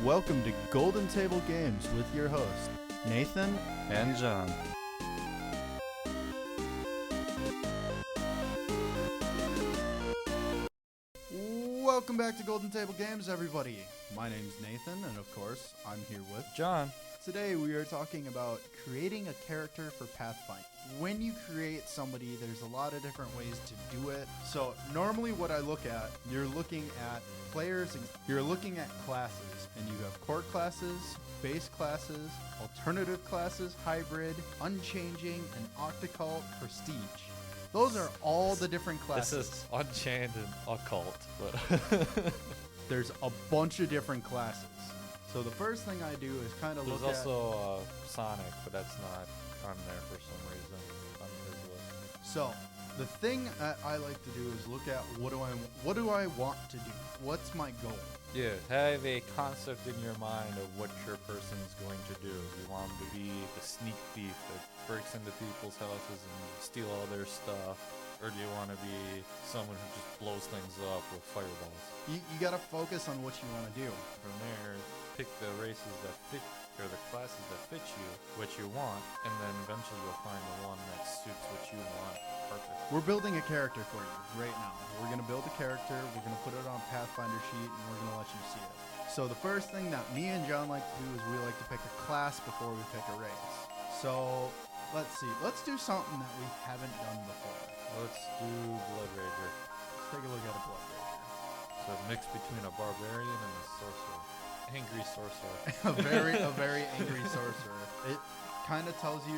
Welcome to Golden Table Games with your host, Nathan and John. Welcome back to Golden Table Games, everybody. My name's Nathan, and of course, I'm here with John. Today we are talking about creating a character for Pathfinder. When you create somebody, there's a lot of different ways to do it. So normally what I look at, you're looking at players, and you're looking at classes, and you have core classes, base classes, alternative classes, hybrid, unchanging, and octoccult, prestige. Those are all the different classes. This is unchained and occult, but there's a bunch of different classes. So the first thing I do is kind of look at... There's also Sonic, but that's not on there for some reason on his list. So the thing that I like to do is look at what do I want to do? What's my goal? Yeah, have a concept in your mind of what your person's going to do. You want them to be the sneak thief that breaks into people's houses and steal all their stuff, or do you want to be someone who just blows things up with fireballs? You gotta focus on what you want to do. From there, pick the races that fit, or the classes that fit you, what you want, and then eventually you'll find the one that suits what you want perfect. We're building a character for you right now. We're gonna build a character, we're gonna put it on a Pathfinder sheet, and we're gonna let you see it. So the first thing that me and John like to do is we like to pick a class before we pick a race. So let's see, let's do something that we haven't done before. Let's do Blood Rager. Let's take a look at a Blood Rager. So a mix between a barbarian and a sorcerer. Angry sorcerer. a very angry sorcerer. It kind of tells you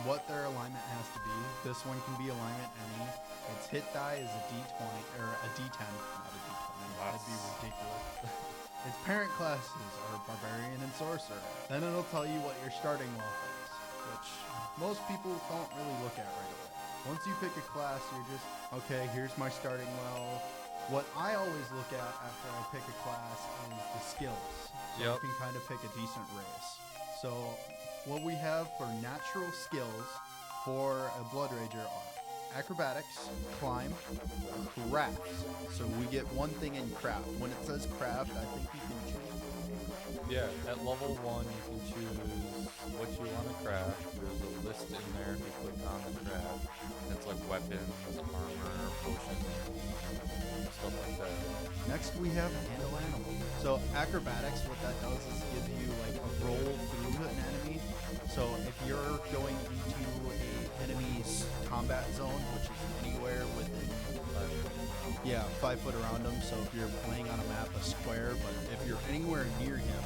what their alignment has to be. This one can be alignment any. Its hit die is a D20 or a D10, not a D20. That'd be ridiculous. Its parent classes are barbarian and sorcerer. Then it'll tell you what your starting wealth is, which most people don't really look at right away. Once you pick a class, you're just, okay, here's my starting wealth. What I always look at after I pick a class is the skills. So you can kind of pick a decent race. So what we have for natural skills for a Blood Rager are acrobatics, climb, craft. So we get one thing in craft. When it says craft, I think you can choose. Yeah, at level 1 you can choose what you want to craft. There's a list in there if you click on the craft. It's like weapons, armor, potions, stuff like that. Next we have handle animals. So acrobatics, what that does is give you like a roll through an enemy. So if you're going into a enemy's combat zone, which is anywhere within 5 foot around them. So if you're playing on a map, a square, but if you're anywhere near him,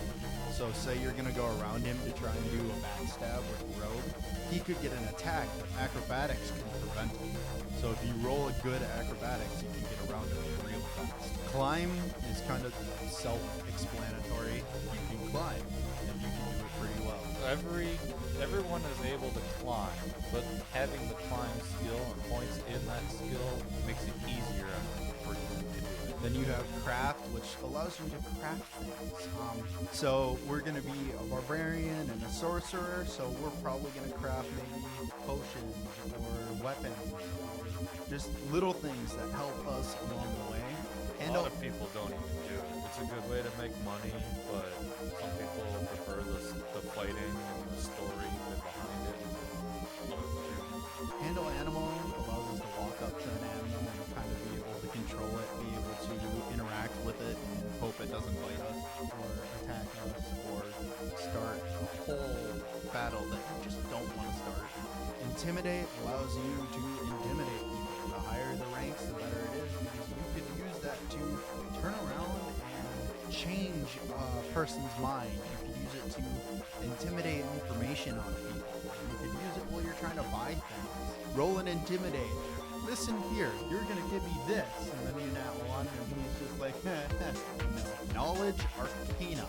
so say you're gonna go around him to try and do a backstab with rogue, he could get an attack, but acrobatics can prevent it. So if you roll a good acrobatics, you can get around it real fast. Climb is kind of self-explanatory. You can climb, and you can do it pretty well. Everyone is able to climb, but having the climb skill and points in that skill makes it easier for you to do it. Then you have craft, which allows you to craft things. So we're going to be a barbarian and a sorcerer, so we're probably going to craft maybe potions or weapons, just little things that help us along the way. And a lot of people don't even do it. It's a good way to make money, but some people prefer the fighting and the story behind it. Handle animal allows us to walk up to an animal and kind of be able to control it, be able to interact with it and hope it doesn't bite us or attack us or start a whole battle that you just don't want to start. Intimidate allows you to intimidate people. The higher the ranks, the better it is, because you could use that to turn around and change a person's mind. You could use it to intimidate information on people. You could use it while you're trying to buy things. Roll and intimidate. Listen here, you're gonna give me this, and then you nat one, and he's just like, no. Knowledge Arcana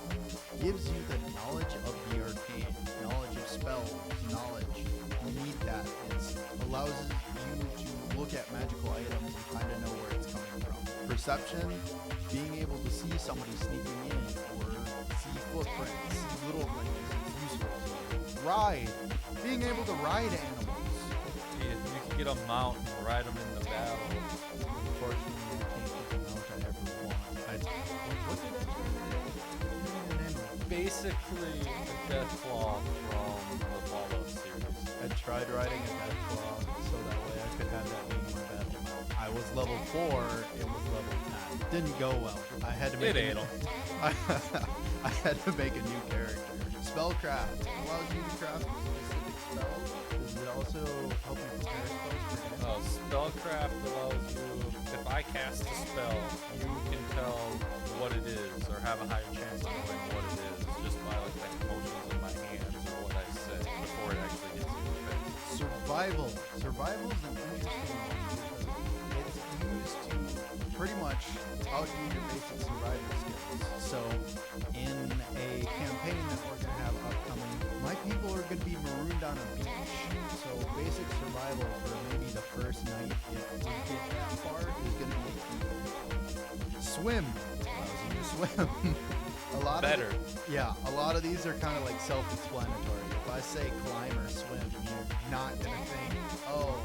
gives you the knowledge of the arcane, knowledge of spells, knowledge. You need that. It allows you to look at magical items and kind of know where it's coming from. Perception, being able to see somebody sneaking in, or see footprints, see little things, it's useful. Ride, being able to ride animals. Yeah, you can get a mount and ride them in the battle. Unfortunately, I can't get the mount I ever want. What did I do? basically a Deathclaw from the Fallout series. I tried writing a Deathclaw so that way I could have that being my death amount. I was level 4, it was level 10. Didn't go well. I had to make I had to make a new character. Spellcraft allows you to craft specific spells. Does it also help you prepare spells for damage? Spellcraft allows you, if I cast a spell, you can tell what it is or have a higher chance of knowing what it is just by like the motions of my hands or what I said before it actually gets in your face. Survival. Survival is an interesting one because it's used to pretty much outdo your basic survival skills. So in a campaign that we're going to have upcoming, my people are going to be marooned on a beach. So basic survival for maybe the first night, if we get that far, is going to be key. Swim. Allows you to swim. A lot of these are kind of like self-explanatory. If I say climb or swim, you're not going to think, oh,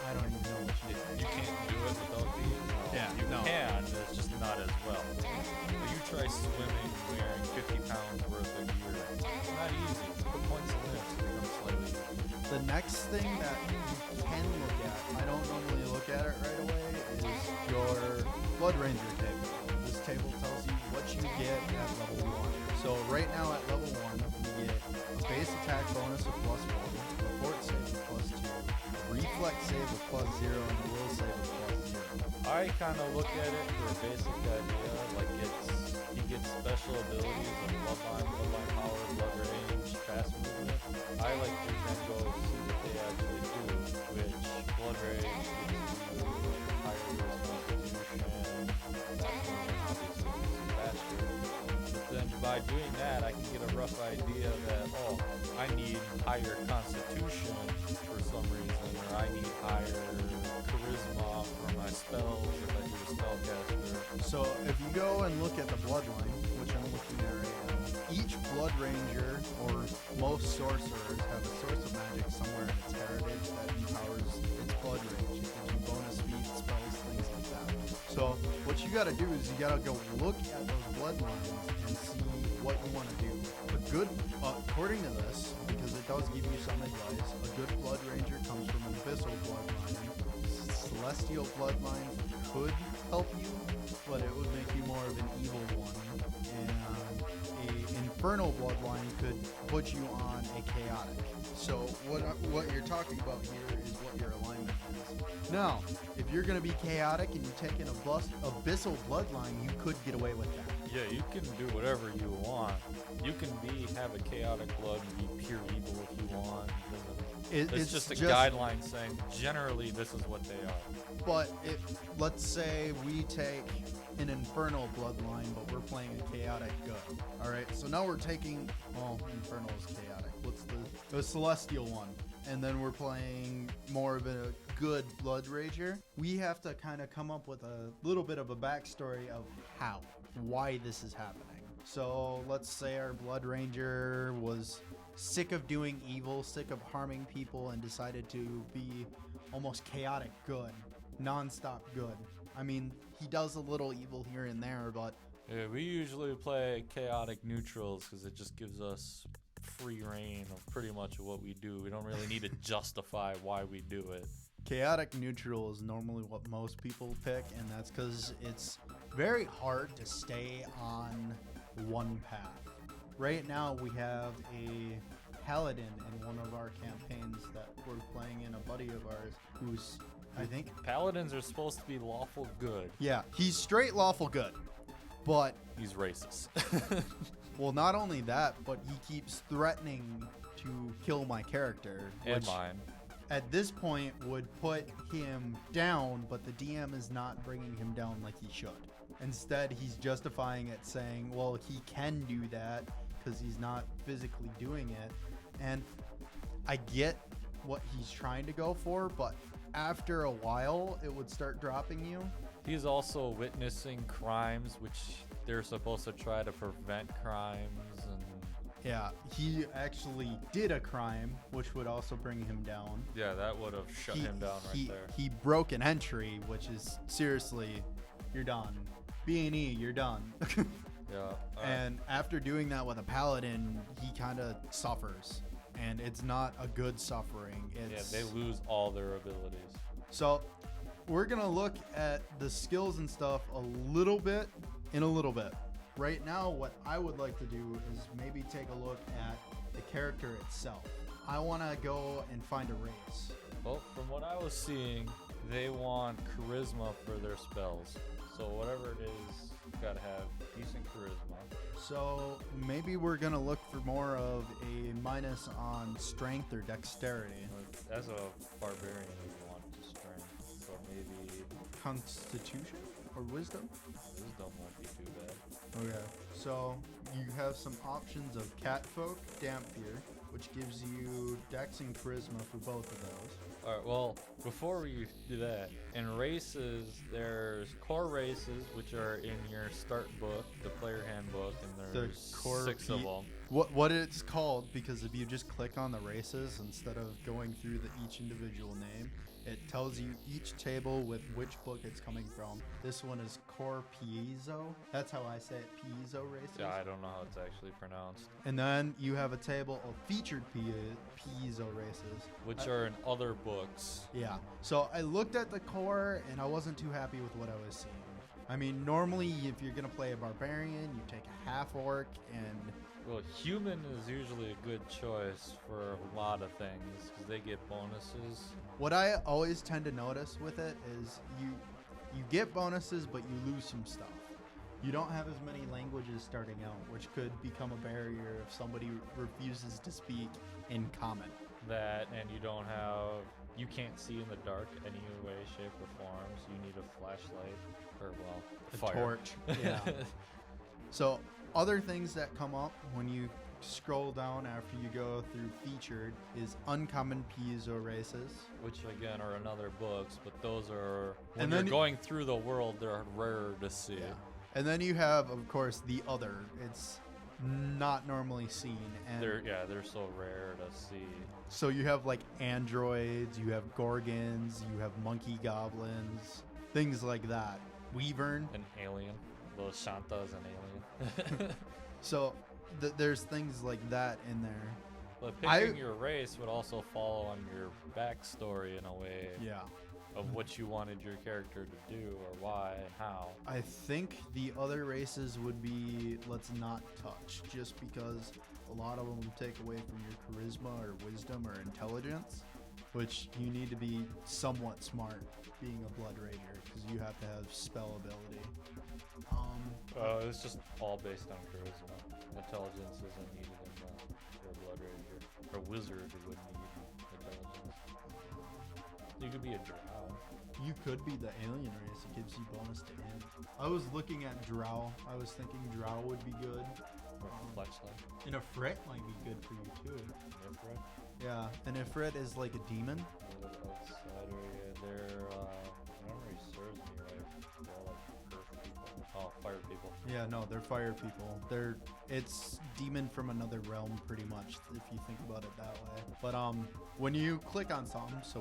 I don't even know what you do. You can't do it without these? You can, it's just not as well. But you try swimming wearing 50 pounds worth of gear. It's not easy. Put points in this, it becomes slightly easier. The next thing that you can look at, I don't normally look at it right away, is your Blood Ranger table. This table tells you what you get at level 1. So right now at level 1, you get a base attack bonus of +1, a fort save of +2, a reflex save of +0, and a will save of +0. I kind of look at it for a basic idea, like he gets special abilities of bloodline power, blood range, fast movement. I like to then go see what they actually do, which blood range gives you higher constitution, fast movement obviously gives you faster. But then by doing that, I can get a rough idea that, oh, I need higher constitution for some reason, or I need higher charisma for my spells if I do a spellcaster. So if you go and look at the bloodline, which I'm looking at right now, each blood ranger or most sorcerers have a source of magic somewhere in its heritage that empowers its blood range. It gives you bonus speed, spells, things like that. So what you gotta do is you gotta go look at those bloodlines and see what you want to do. A good, according to this, because it does give you some advice, a good blood ranger comes from an abyssal bloodline. Celestial bloodline could help you, but it would make you more of an evil one. And a infernal bloodline could put you on a chaotic. So what you're talking about here is what your alignment is. Now, if you're going to be chaotic and you take an abyssal bloodline, you could get away with that. Yeah, you can do whatever you want. You can have a chaotic blood and be pure evil if you want. It's just a guideline saying generally this is what they are. But let's say we take an infernal bloodline, but we're playing a chaotic good. All right, so now we're taking, infernal is chaotic. What's the celestial one? And then we're playing more of a good blood rager. We have to kind of come up with a little bit of a backstory of why this is happening. So let's say our blood ranger was sick of doing evil, sick of harming people, and decided to be almost chaotic good, non-stop good. I mean, he does a little evil here and there, but yeah, we usually play chaotic neutrals because it just gives us free reign of pretty much what we do. We don't really need to justify why we do it. Chaotic neutral is normally what most people pick, and that's because it's very hard to stay on one path. Right now we have a paladin in one of our campaigns that we're playing in, a buddy of ours who's, I think, paladins are supposed to be lawful good. Yeah, he's straight lawful good, but he's racist. Well, not only that, but he keeps threatening to kill my character, and mine. At this point would put him down, but the DM is not bringing him down like he should. Instead, he's justifying it, saying, well, he can do that because he's not physically doing it. And I get what he's trying to go for, but after a while, it would start dropping you. He's also witnessing crimes, which they're supposed to try to prevent crimes. And yeah, he actually did a crime, which would also bring him down. Yeah, that would have shut him down right there. He broke an entry, which is seriously, you're done. B&E, you're done. Yeah. And after doing that with a paladin, he kind of suffers, and it's not a good suffering. It's, they lose all their abilities. So we're gonna look at the skills and stuff a little bit in a little bit. Right now, what I would like to do is maybe take a look at the character itself. I want to go and find a race. Well, from what I was seeing, they want charisma for their spells. So whatever it is, you've got to have decent charisma. So maybe we're gonna look for more of a minus on strength or dexterity. As a barbarian, you want to strength. So maybe Constitution or wisdom? wisdom won't be too bad. Okay. So you have some options of catfolk, damp fear, which gives you dex and charisma for both of those. All right, well, before we do that, in races, there's core races, which are in your start book, the player handbook, and there's core 6 of them. What it's called, because if you just click on the races instead of going through each individual name, it tells you each table with which book it's coming from. This one is Core Piezo. That's how I say it, Piezo races. Yeah, I don't know how it's actually pronounced. And then you have a table of featured Piezo races. Which are in other books. Yeah. So I looked at the core and I wasn't too happy with what I was seeing. I mean, normally if you're going to play a barbarian, you take a half orc and... Well, human is usually a good choice for a lot of things because they get bonuses. What I always tend to notice with it is you get bonuses, but you lose some stuff. You don't have as many languages starting out, which could become a barrier if somebody refuses to speak in common. That, and you can't see in the dark any way, shape, or forms. You need a flashlight, or well, A fire. torch. Yeah. So other things that come up when you scroll down after you go through featured is uncommon piezo races. Which again are in other books, but those are when And you're then going through the world, they're rarer to see. Yeah. And then you have, of course, the other. It's not normally seen. And They're so rare to see. so you have like androids, you have gorgons, you have monkey goblins, things like that. Weavern. An alien. Well, Shanta is an alien. So there's things like that in there. But picking your race would also follow on your backstory in a way Yeah. of what you wanted your character to do or why and how. I think the other races would be let's not touch, just because a lot of them take away from your charisma or wisdom or intelligence, which you need to be somewhat smart being a blood rager because you have to have spell ability. It's just all based on charisma. Intelligence isn't needed for a blood ranger. For a wizard, you wouldn't need intelligence. You could be a drow. You could be the alien race. It gives you bonus to int. I was looking at drow. I was thinking drow would be good. Or flashlight. And a fret might be good for you too. Infrared. Yeah, an Ifrit is like a demon. Outsider, yeah, they're, memory serves me right. They're like earth people. Oh, fire people. Yeah, no, they're fire people. It's demon from another realm pretty much if you think about it that way. But when you click on something, so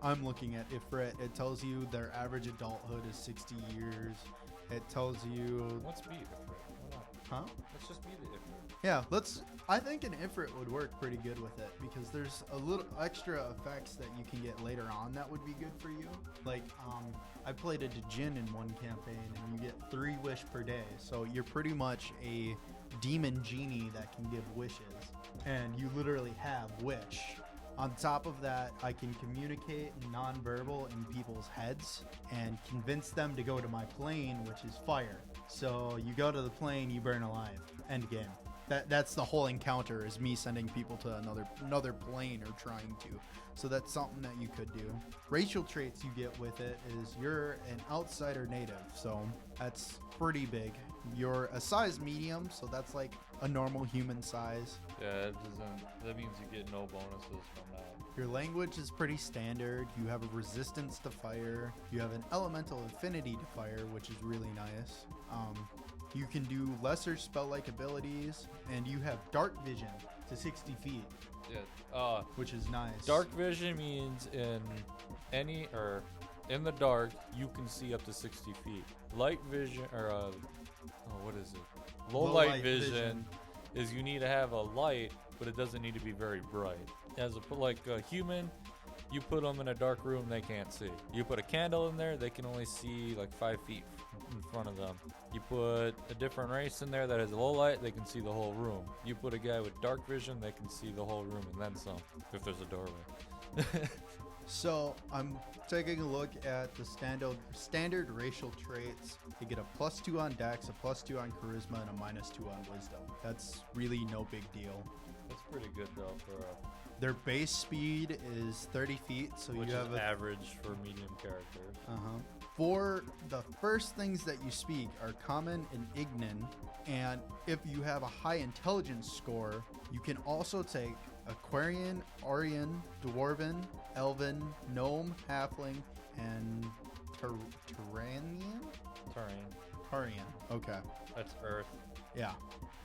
I'm looking at Ifrit, it tells you their average adulthood is 60 years. It tells you Let's be Ifrit. Why not? huh? Let's just be the Ifrit. Yeah, I think an Ifrit would work pretty good with it because there's a little extra effects that you can get later on that would be good for you. Like, I played a Djinn in one campaign and you get 3 wish per day. So you're pretty much a demon genie that can give wishes. And you literally have wish. On top of that, I can communicate nonverbal in people's heads and convince them to go to my plane, which is fire. So you go to the plane, you burn alive. End game. That's the whole encounter, is me sending people to another plane or trying to. So that's something that you could do. Racial traits you get with it is you're an outsider native, so that's pretty big. You're a size medium, so that's like a normal human size. Yeah, that means you get no bonuses from that. Your language is pretty standard. You have a resistance to fire. You have an elemental affinity to fire, which is really nice. You can do lesser spell-like abilities, and you have dark vision to 60 feet, Yeah. which is nice. Dark vision means in the dark you can see up to 60 feet. Light vision, or what is it? Low light vision is you need to have a light, but it doesn't need to be very bright. As like a human, you put them in a dark room, they can't see. You put a candle in there, they can only see like 5 feet in front of them. You put a different race in there that has low light, they can see the whole room. You put a guy with dark vision, they can see the whole room and then some, if there's a doorway. So I'm taking a look at the standard racial traits. You get a +2 on Dex, a +2 on Charisma, and a -2 on Wisdom. That's really no big deal. That's pretty good though for Their base speed is 30 feet, so which you have is average for medium characters. For the first things that you speak are common and ignan, and if you have a high intelligence score, you can also take Aquarian, Aryan, Dwarven, Elven, Gnome, Halfling, and Tyranian? Tarian. Okay. That's Earth. Yeah.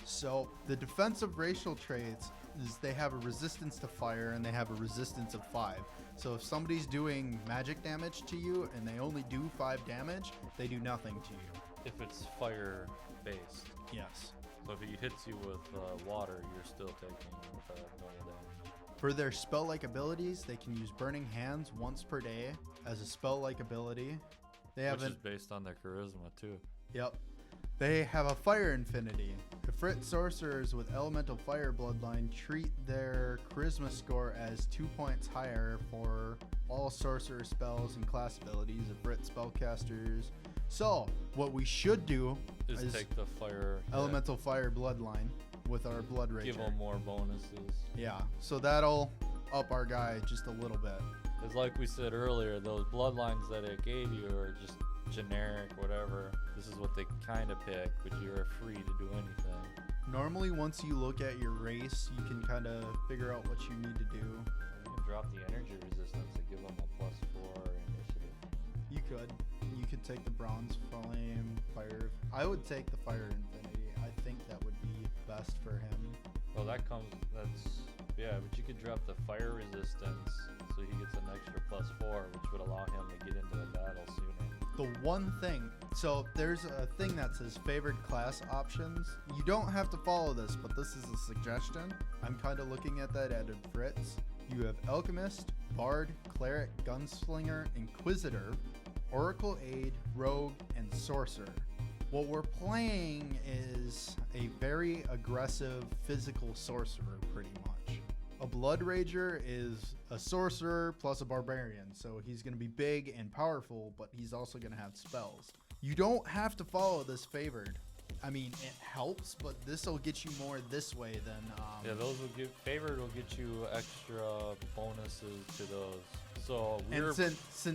So the defensive racial traits is they have a resistance to fire and they have a resistance of 5. So if somebody's doing magic damage to you and they only do 5 damage, they do nothing to you. If it's fire based. Yes. So if he hits you with water, you're still taking normal damage. For their spell-like abilities, they can use Burning Hands once per day as a spell-like ability. They have Which is based on their charisma too. Yep. They have a fire infinity. Ifrit sorcerers with elemental fire bloodline treat their charisma score as 2 points higher for all sorcerer spells and class abilities. Ifrit spellcasters. So what we should do is take the fire elemental fire bloodline with our blood rager. Give them more bonuses. Yeah. So that'll up our guy just a little bit. It's like we said earlier, those bloodlines that it gave you are just generic, whatever. This is what they kind of pick, but you're free to do anything. Normally, once you look at your race, you can kind of figure out what you need to do. You can drop the energy resistance and give them a +4 initiative. You could. You could take the bronze flame, fire. I would take the fire infinity. I think that would be best for him. Well, that's, but you could drop the fire resistance so he gets an extra +4, which would allow him to get into the battle sooner. The one thing, so there's a thing that says favored class options. You don't have to follow this, but this is a suggestion. I'm kind of looking at that at Fritz. You have Alchemist, Bard, Cleric, Gunslinger, Inquisitor, Oracle Aid, Rogue, and Sorcerer. What we're playing is a very aggressive physical sorcerer, pretty much. A Blood Rager is a sorcerer plus a barbarian, so he's going to be big and powerful, but he's also going to have spells. You don't have to follow this favored. I mean, it helps, but this will get you more this way than... yeah, those will give... Favored will get you extra bonuses to those. So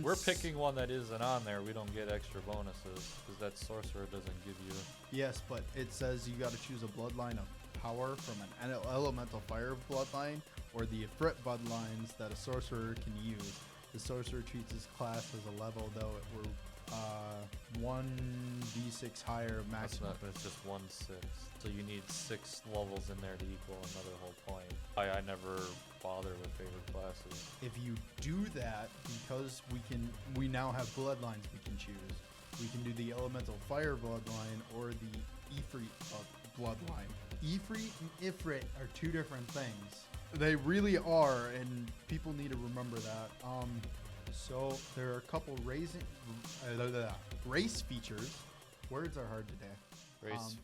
we're picking one that isn't on there. We don't get extra bonuses because that sorcerer doesn't give you... Yes, but it says you got to choose a bloodline of power from an elemental fire bloodline or the Ifrit bloodlines that a sorcerer can use. The sorcerer treats his class as a level, though it were 1d6 higher maximum. It's just 1/6. So you need 6 levels in there to equal another whole point. I never bother with favorite classes. If you do that, because we now have bloodlines we can choose. We can do the elemental fire bloodline or the Ifrit bloodline. Ifrit and Ifrit are 2 different things. They really are, and people need to remember that. So there are a couple race features. Words are hard today.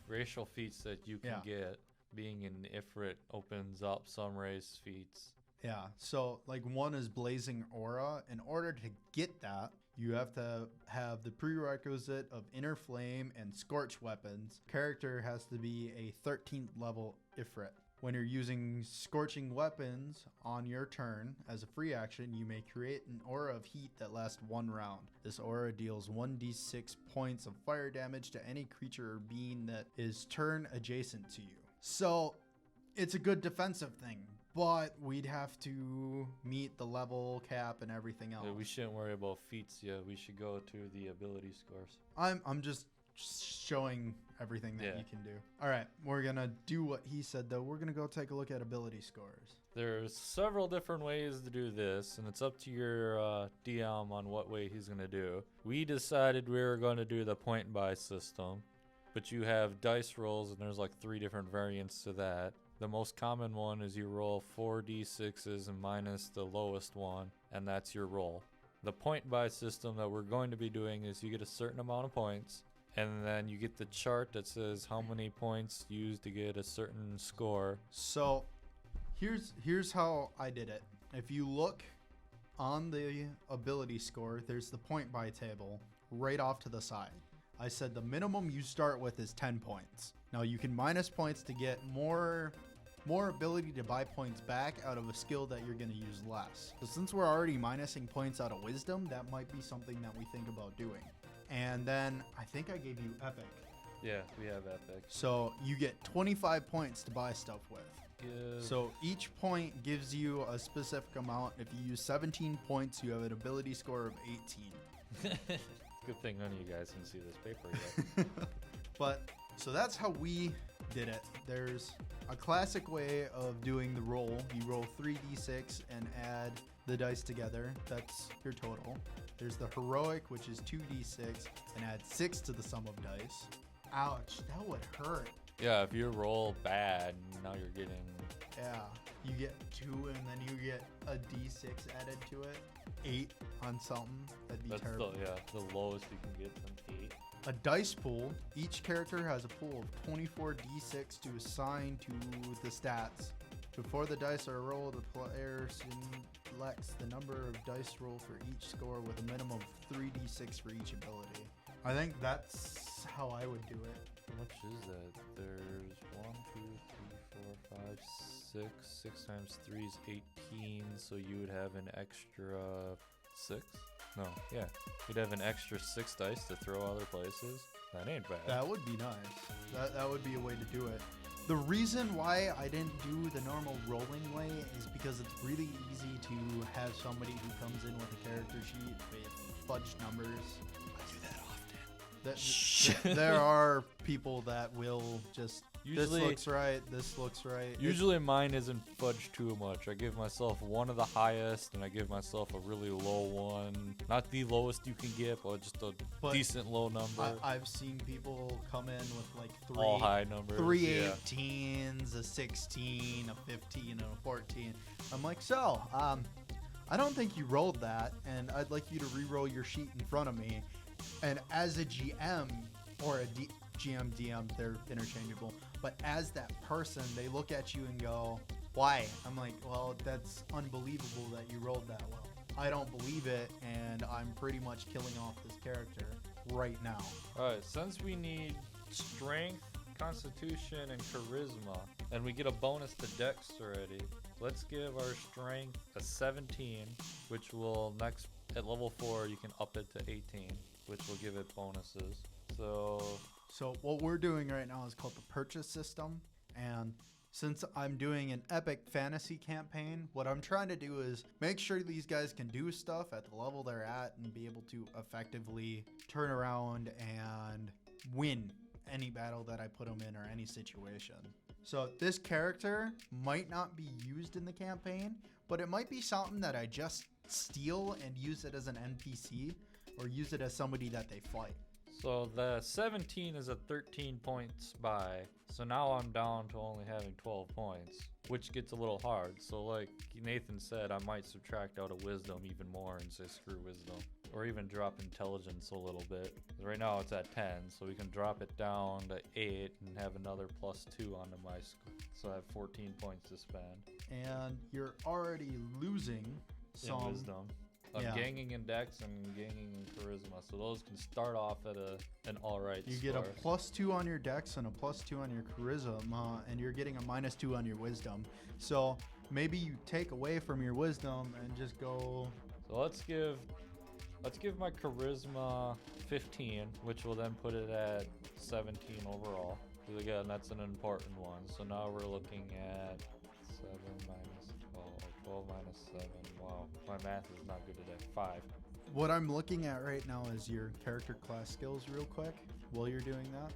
Racial feats that you can get. Being an Ifrit opens up some race feats. Yeah, so like one is Blazing Aura. In order to get that, you have to have the prerequisite of Inner Flame and Scorch weapons. Character has to be a 13th level Ifrit. When you're using scorching weapons on your turn, as a free action, you may create an aura of heat that lasts 1 round. This aura deals 1d6 points of fire damage to any creature or being that is turn adjacent to you. So it's a good defensive thing, but we'd have to meet the level cap and everything else. Yeah, we shouldn't worry about feats yet. We should go to the ability scores. I'm just showing everything that you can do. All right, we're gonna do what he said though. We're gonna go take a look at ability scores. There's several different ways to do this, and it's up to your DM on what way he's gonna do. We decided we were going to do the point buy system. but you have dice rolls, and there's like 3 different variants to that. The most common one is you roll 4d6s and minus the lowest one, and that's your roll. The point buy system that we're going to be doing is you get a certain amount of points, and then you get the chart that says how many points used to get a certain score. So here's how I did it. If you look on the ability score, there's the point buy table right off to the side. I said the minimum you start with is 10 points. Now you can minus points to get more ability to buy points back out of a skill that you're going to use less. So since we're already minusing points out of wisdom, that might be something that we think about doing. And then I think I gave you epic. Yeah, we have epic. So you get 25 points to buy stuff with. Give. So each point gives you a specific amount. If you use 17 points, you have an ability score of 18. Good thing none of you guys can see this paper yet. But so that's how we did it. There's a classic way of doing the roll. You roll 3d6 and add the dice together. That's your total. There's the heroic, which is 2d6 and add 6 to the sum of dice. Ouch, that would hurt. Yeah, if you roll bad, now you're getting... Yeah, you get 2 and then you get a d6 added to it. 8 on something. That'd be terrible. The lowest you can get from 8. A dice pool. Each character has a pool of 24 d6 to assign to the stats. Before the dice are rolled, the player selects the number of dice rolled for each score with a minimum of 3d6 for each ability. I think that's how I would do it. How much is that? There's 1, 2, 3, 4, 5, 6. 6 times 3 is 18, so you would have an extra 6? No, yeah. You'd have an extra 6 dice to throw other places. That ain't bad. That would be nice. That would be a way to do it. The reason why I didn't do the normal rolling way is because it's really easy to have somebody who comes in with a character sheet with fudged numbers. I do that often. There are people that will just, Usually, this looks right. Usually mine isn't fudged too much. I give myself one of the highest, and I give myself a really low one. Not the lowest you can get, but just a decent low number. I've seen people come in with like all high numbers. 3 18s, a 16, a 15, and a 14. I'm like, so, I don't think you rolled that, and I'd like you to re-roll your sheet in front of me. And as a GM or a GM, DM, they're interchangeable. But as that person, they look at you and go, why? I'm like, well, that's unbelievable that you rolled that well. I don't believe it, and I'm pretty much killing off this character right now. Alright, since we need strength, constitution, and charisma, and we get a bonus to dex already, let's give our strength a 17, which will next, at level 4, you can up it to 18, which will give it bonuses. So what we're doing right now is called the purchase system. And since I'm doing an epic fantasy campaign, what I'm trying to do is make sure these guys can do stuff at the level they're at and be able to effectively turn around and win any battle that I put them in or any situation. So this character might not be used in the campaign, but it might be something that I just steal and use it as an NPC or use it as somebody that they fight. So the 17 is a 13 points buy. So now I'm down to only having 12 points, which gets a little hard. So like Nathan said, I might subtract out of wisdom even more and say screw wisdom. Or even drop intelligence a little bit. Right now it's at 10, so we can drop it down to 8 and have another +2 onto my score. So I have 14 points to spend. And you're already losing some in wisdom. Ganging and dex and ganging and charisma, so those can start off at an alright You score. get a +2 on your dex and a +2 on your charisma, and you're getting a -2 on your wisdom. So maybe you take away from your wisdom and just go. So let's give my charisma 15, which will then put it at 17 overall. Because again, that's an important one. So now we're looking at 7 minus 12, 12 minus 7. Wow, my math is not good today. 5. What I'm looking at right now is your character class skills real quick while you're doing that.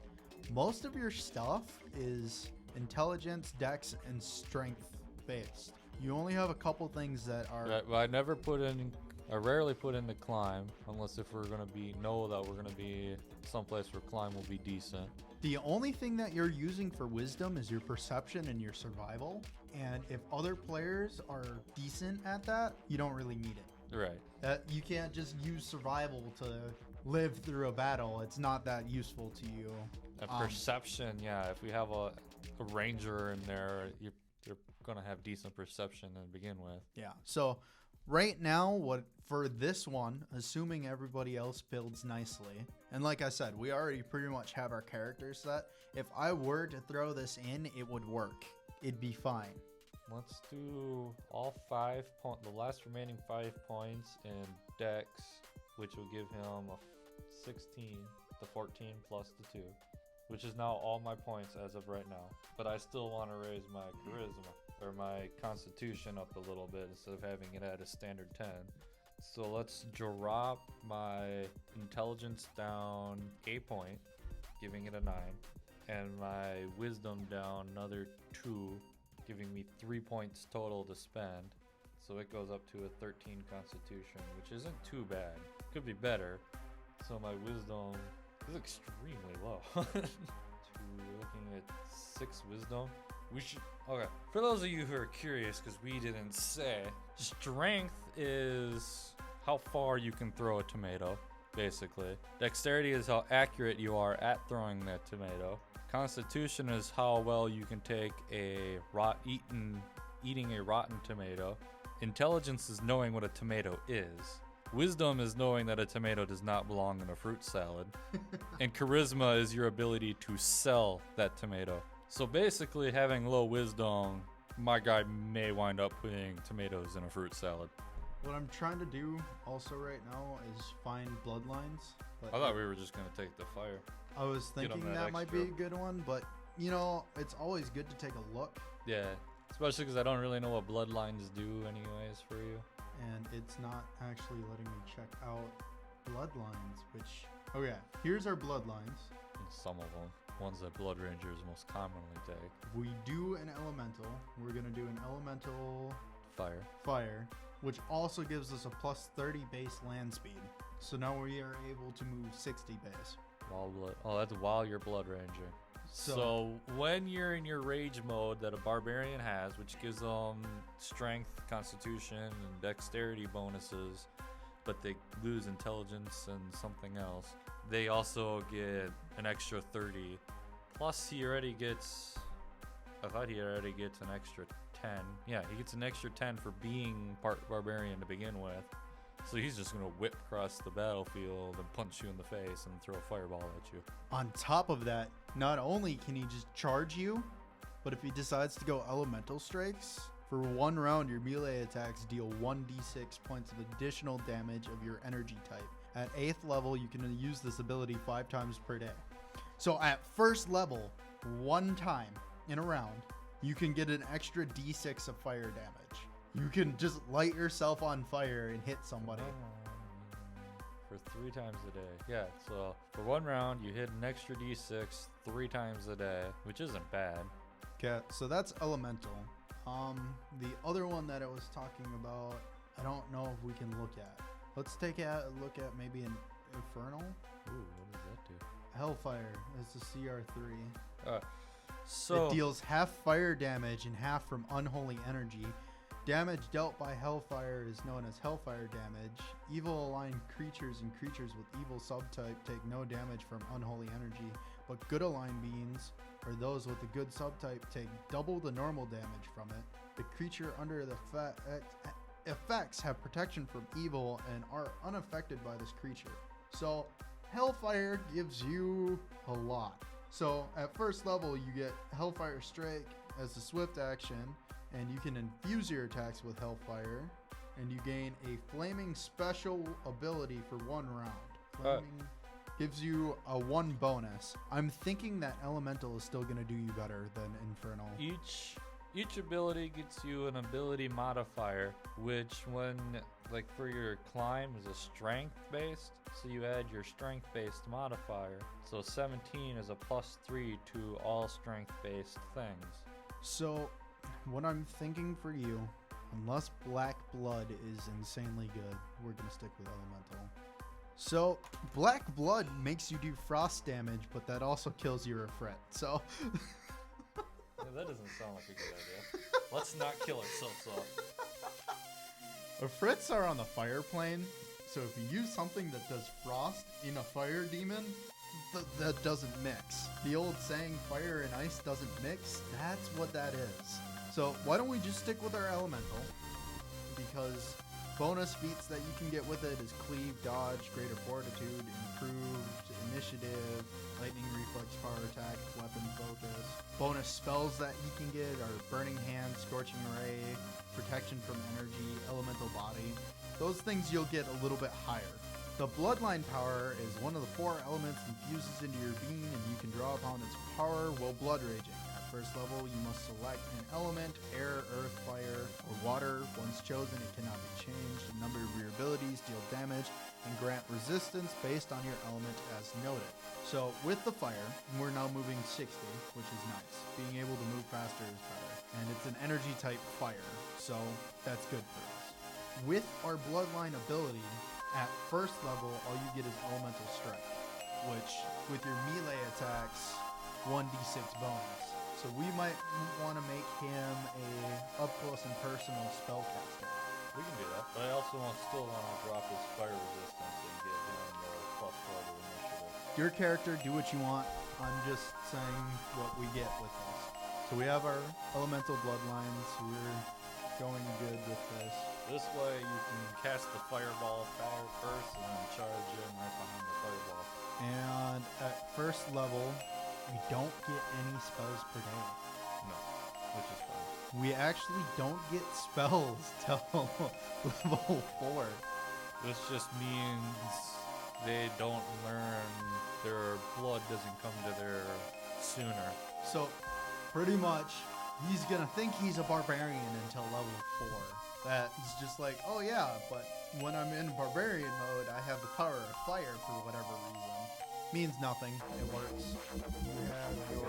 Most of your stuff is intelligence, dex, and strength based. You only have a couple things that are... Right, well, I never put in I rarely put in the climb unless if we're gonna know that we're gonna be someplace where climb will be decent. The only thing that you're using for wisdom is your perception and your survival. And if other players are decent at that, you don't really need it. Right. That you can't just use survival to live through a battle. It's not that useful to you. Perception, yeah. If we have a ranger in there, you're gonna have decent perception to begin with. Yeah. So right now, what for this one, assuming everybody else builds nicely, and like I said, we already pretty much have our characters set. If I were to throw this in, it would work. It'd be fine. Let's do all 5 points, the last remaining 5 points in Dex, which will give him a 16, the 14 plus the 2, which is now all my points as of right now. But I still want to raise my charisma or my constitution up a little bit instead of having it at a standard 10. So let's drop my intelligence down a point, giving it a 9, and my wisdom down another 2, giving me 3 points total to spend. So it goes up to a 13 constitution, which isn't too bad. Could be better. So my wisdom is extremely low. Looking at 6 wisdom. We should, okay. For those of you who are curious, because we didn't say, strength is how far you can throw a tomato, basically. Dexterity is how accurate you are at throwing that tomato. Constitution is how well you can take eating a rotten tomato. Intelligence is knowing what a tomato is. Wisdom is knowing that a tomato does not belong in a fruit salad. And charisma is your ability to sell that tomato. So basically, having low wisdom, my guy may wind up putting tomatoes in a fruit salad. What I'm trying to do also right now is find bloodlines. But I thought we were just going to take the fire. I was thinking that might be a extra. good one, but you know, it's always good to take a look. Yeah, especially because I don't really know what bloodlines do anyways for you. And it's not actually letting me check out bloodlines, which, okay, here's our bloodlines. And some of them, ones that Blood Rangers most commonly take. We do an elemental. We're going to do an elemental fire, which also gives us a plus 30 base land speed. So now we are able to move 60 base. That's while you're Blood Ranger. So when you're in your rage mode that a barbarian has, which gives them strength, constitution, and dexterity bonuses, but they lose intelligence and something else, they also get an extra 30. Plus he already gets, I thought he already gets an extra 10. Yeah, he gets an extra 10 for being part barbarian to begin with. So he's just going to whip across the battlefield and punch you in the face and throw a fireball at you. On top of that, not only can he just charge you, but if he decides to go elemental strikes, for 1 round your melee attacks deal 1d6 points of additional damage of your energy type. At 8th level, you can use this ability 5 times per day. So at 1st level, 1 time in a round, you can get an extra d6 of fire damage. You can just light yourself on fire and hit somebody. For 3 times a day. Yeah, so for 1 round, you hit an extra d6 3 times a day, which isn't bad. Okay, so that's elemental. The other one that I was talking about, I don't know if we can look at. Let's take a look at maybe an infernal. Ooh, what does that do? Hellfire is a CR3. So it deals half fire damage and half from unholy energy. Damage dealt by Hellfire is known as Hellfire damage. Evil aligned creatures and creatures with evil subtype take no damage from unholy energy, but good aligned beings, or those with a good subtype, take double the normal damage from it. The creature under the effects have protection from evil and are unaffected by this creature. So Hellfire gives you a lot. So at 1st level, you get Hellfire Strike as a swift action, and you can infuse your attacks with Hellfire, and you gain a flaming special ability for 1 round. Flaming gives you a 1 bonus. I'm thinking that Elemental is still going to do you better than Infernal. Each ability gets you an ability modifier, which when, like for your climb, is a strength based. So you add your strength based modifier. So 17 is a +3 to all strength based things. So what I'm thinking for you, Unless Black Blood is insanely good, we're going to stick with Elemental. So, Black Blood makes you do frost damage, but that also kills your Refret. So, Yeah, that doesn't sound like a good idea. Let's not kill ourselves off. Refrets are on the fire plane, so if you use something that does frost in a fire demon, that doesn't mix. The old saying, fire and ice doesn't mix, that's what that is. So why don't we just stick with our elemental? Because bonus feats that you can get with it is cleave, dodge, greater fortitude, improved initiative, lightning reflex, power attack, weapon focus. Bonus spells that you can get are burning hand, scorching ray, protection from energy, elemental body. Those things you'll get a little bit higher. The bloodline power is one of the 4 elements infuses into your being, and you can draw upon its power while blood raging. At first level, you must select an element, air, earth, fire, or water. Once chosen, it cannot be changed. A number of your abilities deal damage and grant resistance based on your element as noted. So with the fire, we're now moving 60, which is nice. Being able to move faster is better. And it's an energy type fire, so that's good for us. With our bloodline ability, at first level, all you get is elemental strike, which with your melee attacks, 1d6 bonus. So we might want to make him a up close and personal spellcaster. We can do that. But I also still want to drop his fire resistance and give him the +4 to initiative. Your character, do what you want. I'm just saying what we get with this. So we have our elemental bloodlines. We're going good with this. This way you can cast the fireball first and then charge in right behind the fireball. And at first level, we don't get any spells per day. No, which is fine. We actually don't get spells till level 4. This just means they don't learn, their blood doesn't come to their sooner. So, pretty much, he's gonna think he's a barbarian until level 4. That's just like, oh yeah, but when I'm in barbarian mode, I have the power of fire for whatever reason. Means nothing. It works. You have your...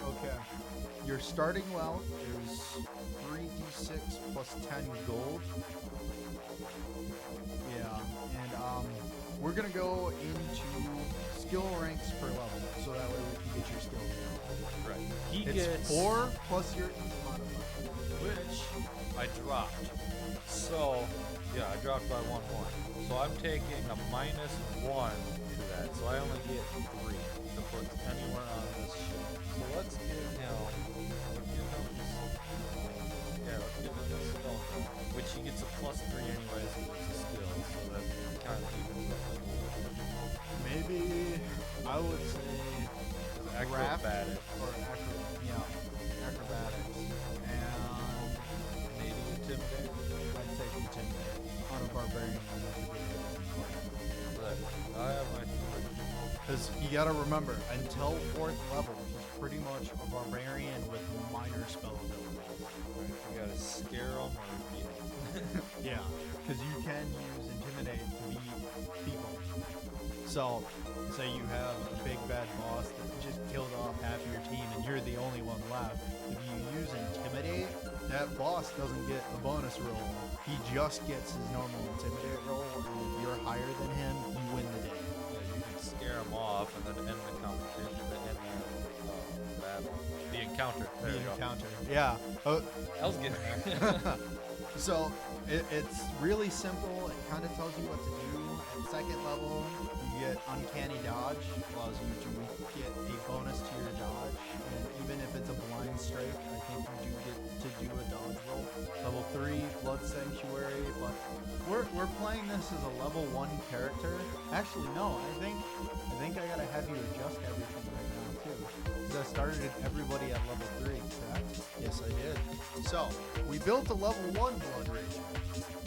Okay. Your starting wealth is 3d6 plus 10 gold. Yeah, and we're gonna go into skill ranks per level, so that way we can get your skills down. Right. He It's gets 4 plus your E modifier. which I dropped. So, yeah, I dropped by 1 point. So I'm taking a -1 to that. So I only get 3 to put anywhere on this ship. So let's give him, this spell, which he gets a +3 anyways because it's a skill. So that kind of evens up a little bit. Maybe I would say Acrobatic. or acrobatics, and Maybe intimidate. I'd take intimidate on a barbarian. But I have my 3. Because you gotta remember, until 4th level, he's pretty much a barbarian with minor spell abilities. Right, you gotta scare him or beat him. Yeah, because you can use intimidate to beat people. So, say you have a big bad boss that just killed off half of your team and you're the only one left. If you use intimidate, that boss doesn't get a bonus roll. He just gets his normal intimidate roll, and if you're higher than him, you win the day. Yeah, you can scare him off and then end the competition, end the battle. The encounter. There The you go. encounter. Yeah. Oh, I was getting there. so it's really simple. It kind of tells you what to do. At 2nd level, you get uncanny dodge, allows you to get a bonus to your dodge, and even if it's a blind strike, I think you do get to do a dodge roll. Level 3, blood sanctuary, but we're playing this as a level 1 character. Actually, no, I think I gotta have you adjust everything right now too. 'Cause I started everybody at level 3, correct? Yes, I did. So we built a level 1 blood ranger.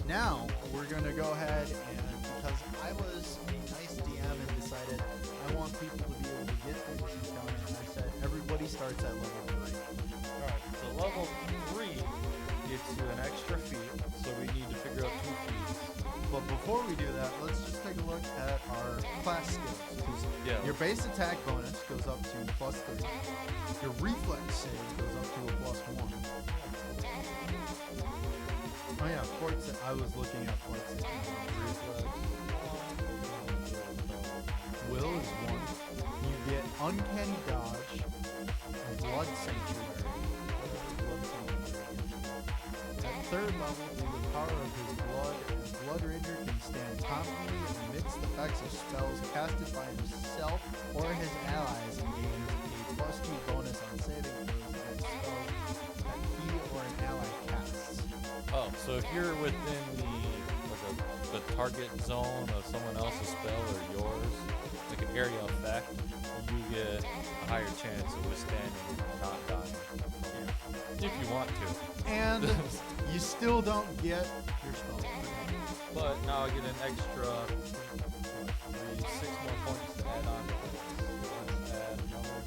Now we're gonna go ahead and, because I was a nice DM and decided I want people to be able to get through this encounter, and I said everybody starts at level 3. Alright, so level 3 gets you an extra feat, so we need to figure out 2 feats. But before we do that, let's just take a look at our class skills. 'Cause Yeah. your base attack bonus goes up to +3. Your reflex save goes up to a +1. I was looking at flight systems. Will is 1. You get Uncanny Dodge, Blood Sanctuary. At 3rd level, through the power of his blood, a Blood Ranger can stand confidently amidst the effects of spells casted by himself or his allies and gains a +2 bonus on saving throws against spells that he or an ally casts. Oh, so if you're within the target zone of someone else's spell or yours, like an area effect, you get a higher chance of withstanding and not dying. If you want to. And you still don't get your spells. But now I get an extra 6 more points to add on to this. So let's add another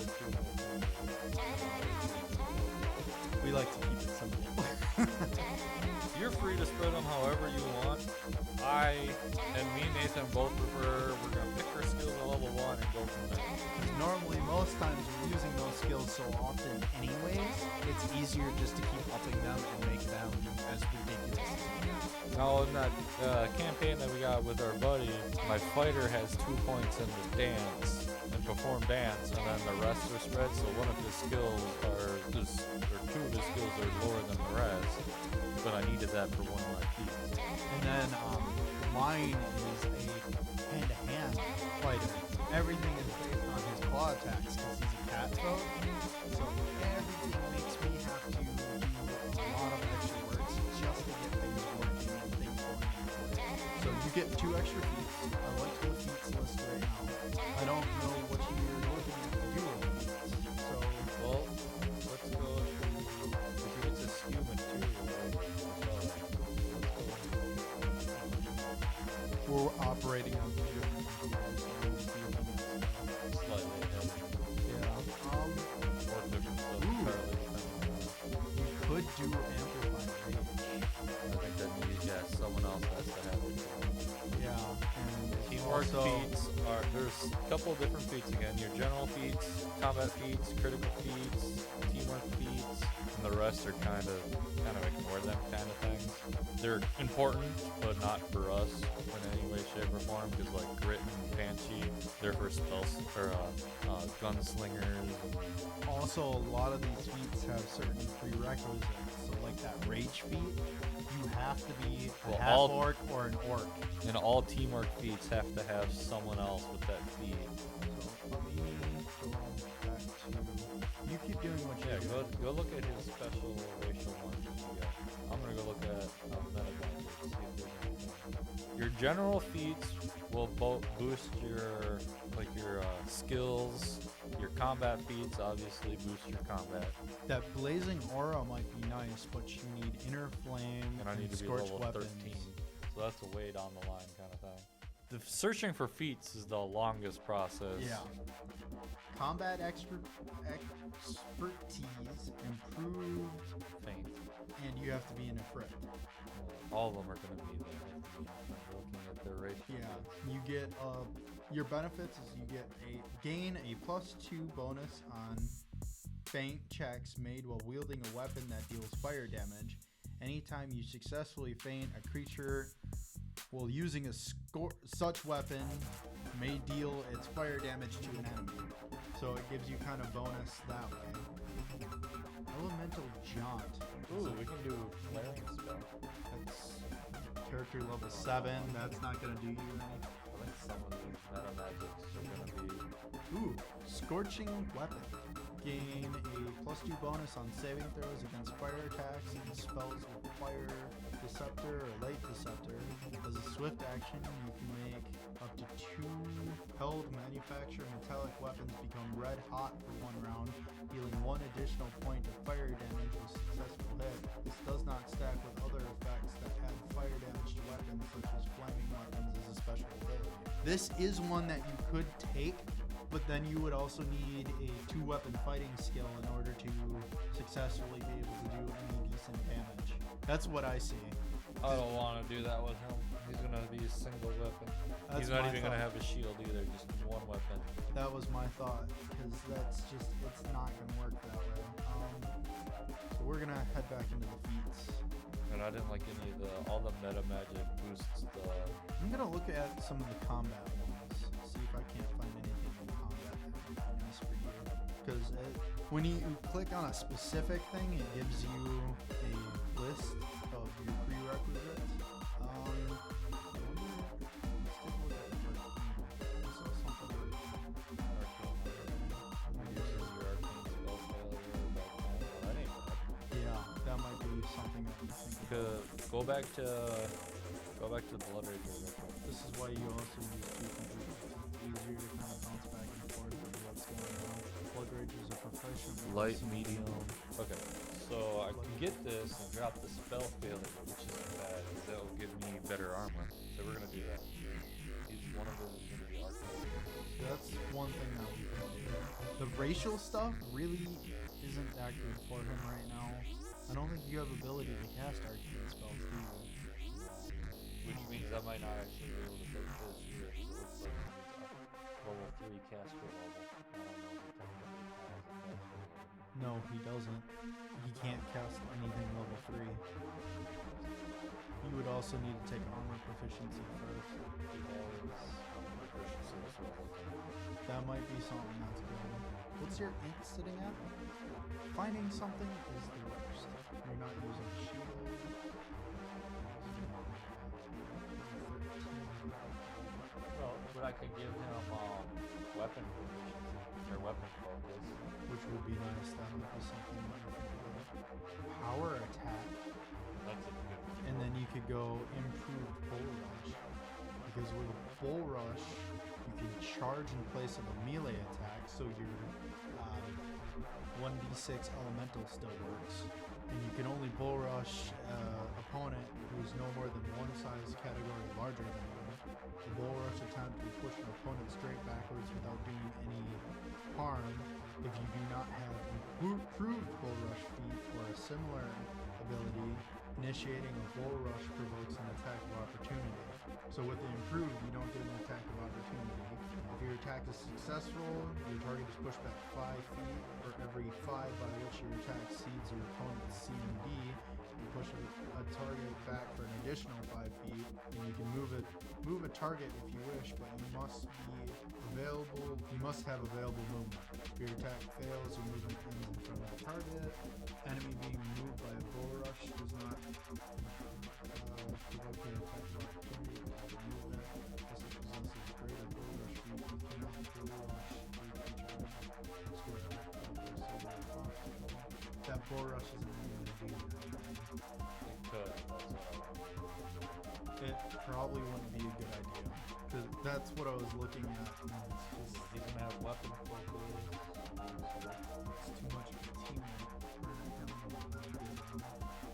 2. We like to keep it simple. You're free to spread them however you want. I and me and Nathan both prefer we're going to pick our skills at level 1 and go from there. Because normally, most times, we're using those skills so often anyways, it's easier just to keep upping them and make them as ridiculous as we can. Now in that campaign that we got with our buddy, my fighter has 2 points in the dance and perform dance, and then the rest are spread. So one of his skills or 2 of his skills are lower than the rest. But I needed that for one of my feats. And then mine is a hand-to-hand fighter. Everything is based on his claw attacks because he's a cat folk. So everything makes me have to do a lot of extra works just to get things working and things going into place. So you get 2 extra feats. I like the feats list right now. I don't know what you're looking at to do with the feats. So, well, let's go if it's a skew material. we're operating on 2 different computers. Slightly, Yeah. or different stuff entirely. You could do amplify rage. I think that means, someone else has to have it. Yeah. And Teamwork also, feats are, there's a couple of different feats again. Your general feats, combat feats, critical feats, teamwork feats, and the rest are kind of ignore them kind of things. They're important, but not for us in any way, shape, or form, because like Grit and Banshee, they're for spells, or gunslingers. also, a lot of these feats have certain prerequisites. So, like that rage feat, you have to be a Well, half orc or an orc. And all teamwork feats have to have someone else with that feat. So, let me go back to. You keep doing what you're doing. Go look at his special racial ones that you got. I'm gonna go look at metadata to see if there's anything. Your general feats will boost your skills. Your combat feats obviously boost your combat. That blazing aura might be nice, but you need inner flame And I need to be scorch level weapons. 13. So that's a way down the line kind of thing. The searching for feats is the longest process. Yeah. Combat expertise, improved, Faint. and you have to be an Ifrit. All of them are going to be there. Looking at their ratio. Yeah, you get your benefits is you get gain a +2 bonus on feint checks made while wielding a weapon that deals fire damage. Anytime you successfully feint a creature while using such weapon may deal its fire damage to an enemy. So it gives you kind of bonus that way. Elemental Jaunt. Ooh, we can do flaring spell. That's character level 7. That's not going to do you any. I think some of these meta magics are going to be. Ooh, Scorching Weapon. Gain a +2 bonus on saving throws against fire attacks and spells with Fire Deceptor or Light Deceptor. As a swift action, you can make up to 2 held manufactured metallic weapons become red hot for 1 round, dealing 1 additional point of fire damage with successful hit. This does not stack with other effects that add fire damage to weapons, such as flaming weapons as a special ability. This is one that you could take, but then you would also need a 2-weapon fighting skill in order to successfully be able to do any decent damage. That's what I see. I don't want to do that with him. He's going to be a single weapon. He's not even going to have a shield either, just 1 weapon. That was my thought, because it's not going to work that way. So we're going gonna head back into the feats. And I didn't like any of all the meta magic boosts. I'm gonna look at some of the combat ones, see if I can't find anything in combat that would be nice for you. Because when you click on a specific thing, it gives you a list of your prerequisites. That might be something that you think about. Go back to Blood Rage. This is why you also use two computers. It's easier to kind of bounce back and forth with what's going on. Blood Rage is a proficient. Light, medium. Okay, so I can get this and drop the spell failure, which isn't bad, because that will give me better armor. So we're gonna do that. One of those is gonna be arcane. That's one thing that we can do. The racial stuff really isn't that good for him right now. I don't think you have ability to cast arcane spells, do you? Which means I might not actually be able to take this here. So it looks like he's level 3 caster level. I don't know if he technically has a caster level. No, he doesn't. He can't cast anything level 3. You would also need to take armor proficiency first. That might be something that's good. What's your int sitting at? Finding something is the worst. You're not using shield. Well, but I could give him weapon proficiency or weapon focus, which would be nice. That might be something that you could do. Power attack. That's a good one. And then you could go improved bull rush. Because with a bull rush, you can charge in place of a melee attack, so your 1d6 elemental still works. And you can only bull rush opponent who's no more than one size category larger than you. The bull rush attempt will push an opponent straight backwards without doing any harm if you do not have improved bull rush feat or a similar ability. Initiating a bull rush provokes an attack of opportunity. So with the improved, you don't get an attack of opportunity. If your attack is successful, your target is pushed back 5 feet. For every 5 by which your attack exceeds your opponent's C and D, you push a target back for an additional 5 feet, and you can move a target if you wish, but you must be available. You must have available movement. If your attack fails, your movement ends in front of the target. Enemy being moved by a bull rush does not provoke an attack of opportunity or movement. This possesses greater bull rush feat. You cannot bull rush that bull rush isn't even going to do anything. It could. It probably wouldn't be a good idea. Because that's what I was looking at. And it's just, he's going to have weapon focus. It's too much of a teamwork.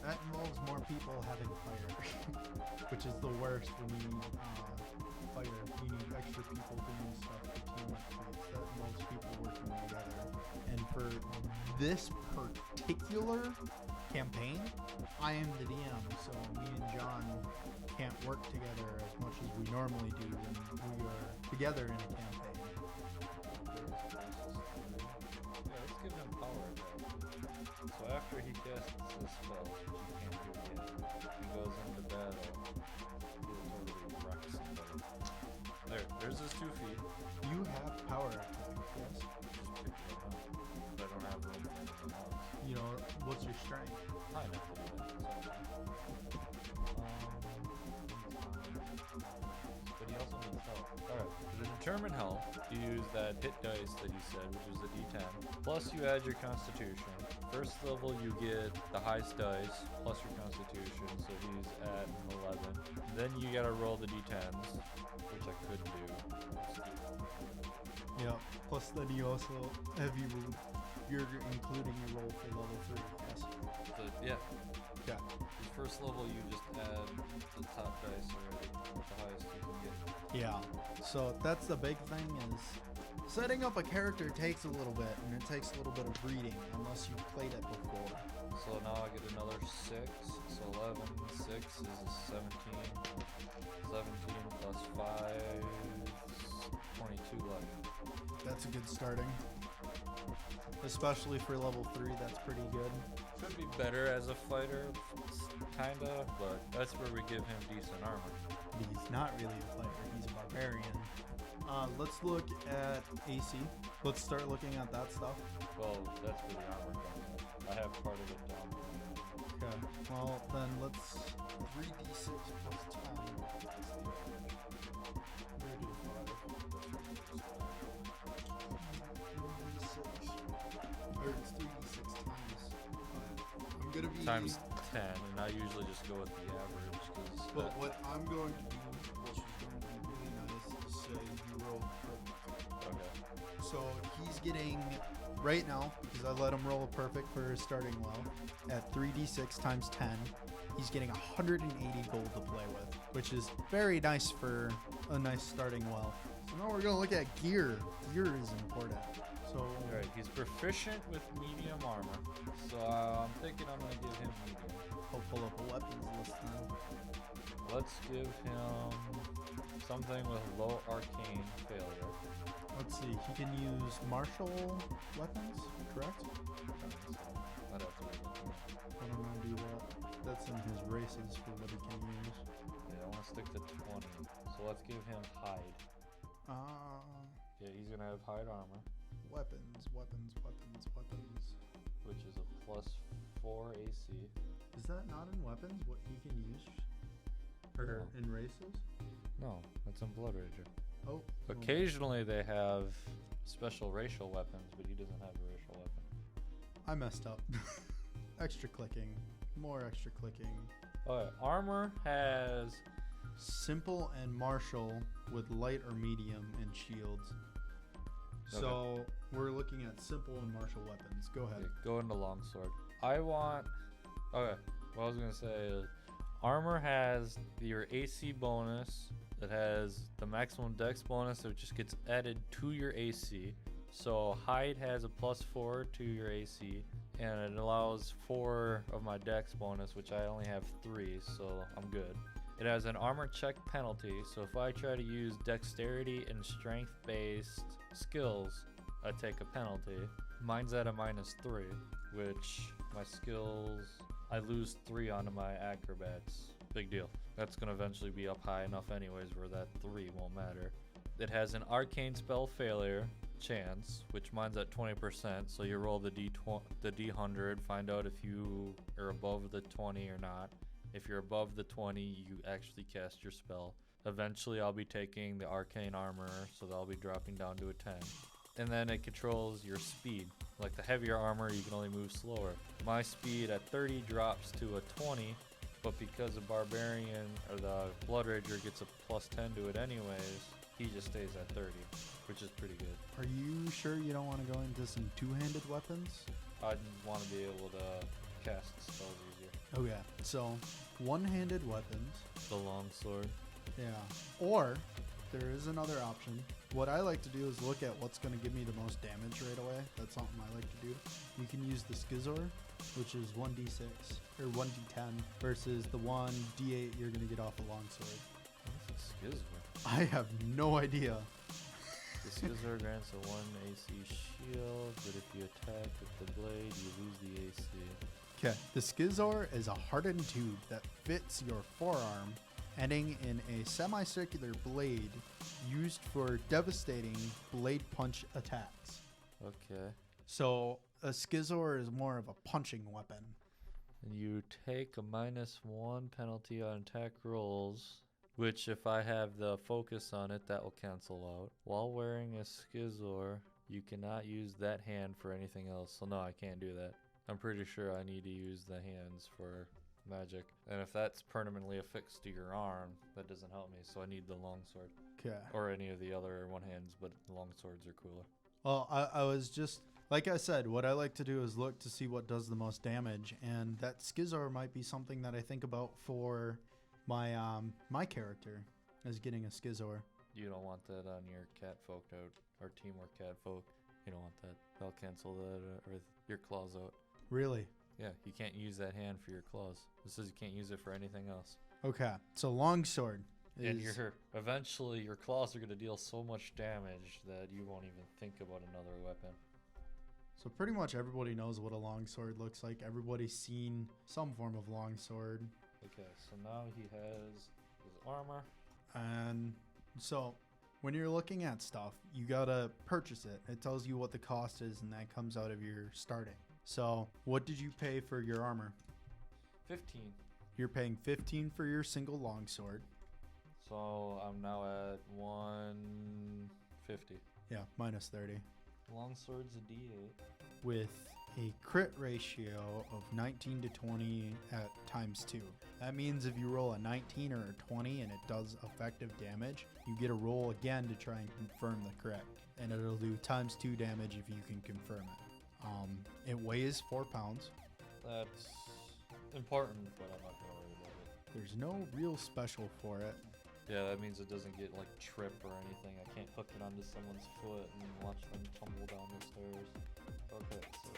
That involves more people having fire. Which is the worst when you need fire. You need extra people doing stuff for teamwork feats. That involves people working together. And for this particular campaign, I am the DM, so me and John can't work together as much as we normally do when we are together in a campaign. Yeah, let's give him power attack. So after he casts this spell, which he can't do yet, he goes into battle, he'll totally wreck somebody. There's his 2 feet. You have power attack, yes? Just pick it up. But I don't have room for anything else. You know, what's your strength? High enough to do that. But he also needs health. Alright, to determine health, you use that hit dice that he said, which is a d10. Plus you add your constitution. First level you get the highest dice, plus your constitution, so he's at 11. Then you gotta roll the d10s, which I could do. Yeah, plus then you also have you're including your roll for level 3, yes? So, yeah. Yeah. The first level you just add the top dice already, the highest you can get. Yeah, so that's the big thing is setting up a character takes a little bit, and it takes a little bit of breeding unless you've played it before. So now I get another 6, so 11, 6 is a 17, 17 plus 5, 22 left. That's a good starting. especially for level 3. That's pretty good. Could be better as a fighter, kinda, but that's where we give him decent armor. He's not really a fighter. He's a barbarian. Let's look at AC. Let's start looking at that stuff. Well, that's where the armor comes in. I have part of it down. Okay. Well, then let's 3d6 plus 10. Where do 5? 3d6. Or it's 3d6 times 5. I'm gonna be Times 10, and I usually just go with the average. But what I'm going to do, which is going to be really nice, is say you roll perfect. Okay. So he's getting, right now, because I let him roll a perfect for his starting well, at 3d6 times 10, he's getting 180 gold to play with, which is very nice for a nice starting well. So now we're going to look at gear. Gear is important. So, Alright, he's proficient with medium armor, so I'm thinking I'm going to give him medium. I'll pull up a weapons list then. Let's give him something with low arcane failure. Let's see, he can use martial weapons, correct? I'd have to look into it. I don't know, do that. That's in his races for what he can use. Yeah, I want to stick to 20, so let's give him hide. Yeah, he's going to have hide armor, Weapons. which is a plus 4 AC. Is that not in weapons, what he can use? Or No. in races? No, that's in Blood Rager. Oh. Occasionally they have special racial weapons, but he doesn't have a racial weapon. I messed up. Extra clicking. More extra clicking. Okay, armor has Simple and martial with light or medium and shields. So we're looking at simple and martial weapons. Go ahead. go into longsword. I want. Okay, what I was gonna say is, armor has your AC bonus. It has the maximum dex bonus, so it just gets added to your AC. So hide has a plus 4 to your AC, and it allows 4 of my dex bonus, which I only have 3, so I'm good. It has an armor check penalty, so if I try to use dexterity and strength based skills, I take a penalty. Mine's at a -3, which my skills, I lose 3 onto my acrobats. Big deal. That's gonna eventually be up high enough anyways where that 3 won't matter. It has an arcane spell failure chance, which mine's at 20%, so you roll the D100, find out if you are above the 20 or not. If you're above the 20, you actually cast your spell. Eventually I'll be taking the arcane armor, so that'll be dropping down to a 10. And then it controls your speed. Like the heavier armor, you can only move slower. My speed at 30 drops to a 20, but because the barbarian or the blood rager gets a plus 10 to it anyways, he just stays at 30, which is pretty good. Are you sure you don't want to go into some two-handed weapons? I'd want to be able to cast spells easier. Okay, so one-handed weapons. The longsword. Yeah. Or there is another option. What I like to do is look at what's going to give me the most damage right away. That's something I like to do. You can use the Skizor, which is 1d6 or 1d10 versus the 1d8 you're going to get off a longsword. What's a Skizor? I have no idea. The Skizor grants a 1 AC shield, but if you attack with the blade, you lose the AC. Okay, the Skizor is a hardened tube that fits your forearm, ending in a semicircular blade used for devastating blade punch attacks. Okay. So a Skizor is more of a punching weapon. And you take a -1 penalty on attack rolls, which if I have the focus on it, that will cancel out. While wearing a Skizor, you cannot use that hand for anything else. So no, I can't do that. I'm pretty sure I need to use the hands for magic. And if that's permanently affixed to your arm, that doesn't help me. So I need the longsword. Okay. Or any of the other one hands, but longswords are cooler. Well, I was just, like I said, what I like to do is look to see what does the most damage. And that Skizor might be something that I think about for my my character, as getting a Skizor. You don't want that on your catfolk out, or teamwork catfolk. You don't want that. They'll cancel that or your claws out. Really? Yeah, you can't use that hand for your claws. This says you can't use it for anything else. Okay, so longsword is... And eventually your claws are going to deal so much damage that you won't even think about another weapon. So pretty much everybody knows what a longsword looks like. Everybody's seen some form of longsword. Okay, so now he has his armor. And so when you're looking at stuff, you gotta purchase it. It tells you what the cost is, and that comes out of your starting. So what did you pay for your armor? 15. You're paying 15 for your single longsword. So I'm now at 150. Yeah, minus 30. Longsword's a D8. With a crit ratio of 19 to 20 at times 2. That means if you roll a 19 or a 20 and it does effective damage, you get a roll again to try and confirm the crit. And it'll do times 2 damage if you can confirm it. It weighs 4 pounds. That's important, but I'm not gonna worry about it. There's no real special for it. Yeah, that means it doesn't get like trip or anything. I can't hook it onto someone's foot and watch them tumble down the stairs. Okay, so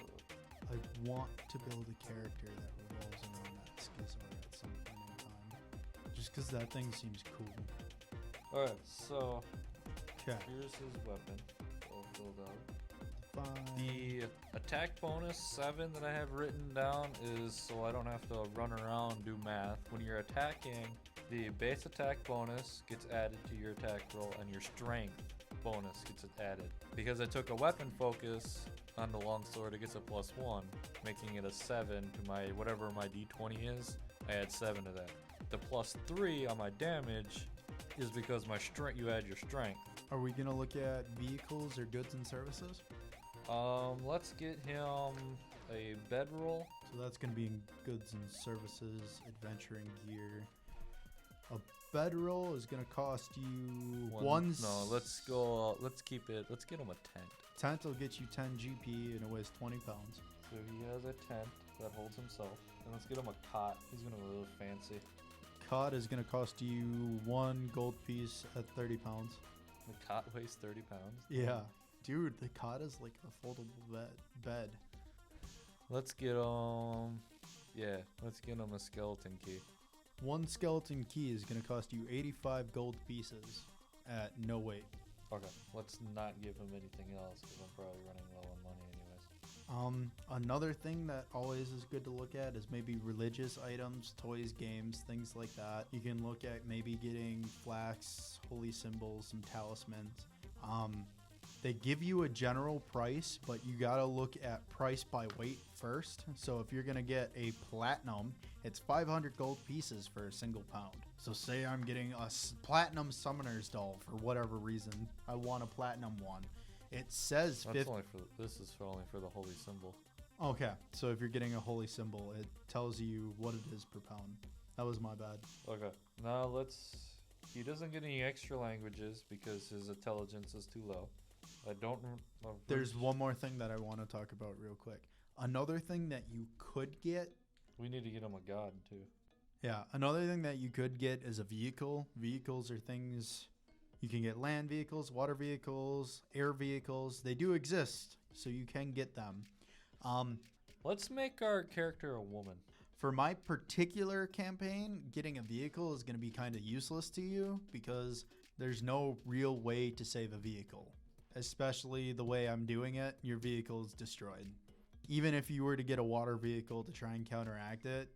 I want to build a character that revolves around that schizoid at some point in time. Just because that thing seems cool. alright, so Okay. here's his weapon. All filled out. Fine. The attack bonus 7 that I have written down is so I don't have to run around and do math. When you're attacking, the base attack bonus gets added to your attack roll, and your strength bonus gets added. Because I took a weapon focus on the longsword, it gets a +1, making it a 7 to my whatever my d20 is. I add 7 to that. The +3 on my damage is because my strength. You add your strength. Are we going to look at vehicles or goods and services? Let's get him a bedroll. So that's going to be in goods and services, adventuring gear. A bedroll is going to cost you No, let's go. Let's keep it. Let's get him a tent. Tent will get you 10 GP and it weighs 20 pounds. So he has a tent that holds himself. And let's get him a cot. He's gonna live fancy. Cot is going to cost you 1 gold piece at 30 pounds. The cot weighs 30 pounds. Yeah. Dude, the cot is like a foldable bed. Let's get him. Yeah, let's get him a skeleton key. 1 skeleton key is going to cost you 85 gold pieces at no weight. Okay, let's not give him anything else because I'm probably running low on money anyways. Another thing that always is good to look at is maybe religious items, toys, games, things like that. You can look at maybe getting flax, holy symbols, some talismans. They give you a general price, but you gotta look at price by weight first. So if you're gonna get a platinum, it's 500 gold pieces for a single pound. So say I'm getting a platinum summoner's doll for whatever reason. I want a platinum one. It says That's only for this is only for the holy symbol. Okay, so if you're getting a holy symbol, it tells you what it is per pound. That was my bad. Okay, now let's. He doesn't get any extra languages because his intelligence is too low. I don't. There's one more thing that I want to talk about real quick. Another thing that you could get. We need to get him a god too. Yeah, another thing that you could get is a vehicle. Vehicles are things you can get: land vehicles, water vehicles, air vehicles. They do exist, so you can get them. Let's make our character a woman. For my particular campaign, getting a vehicle is going to be kind of useless to you because there's no real way to save a vehicle. Especially the way I'm doing it, your vehicle is destroyed. Even if you were to get a water vehicle to try and counteract it,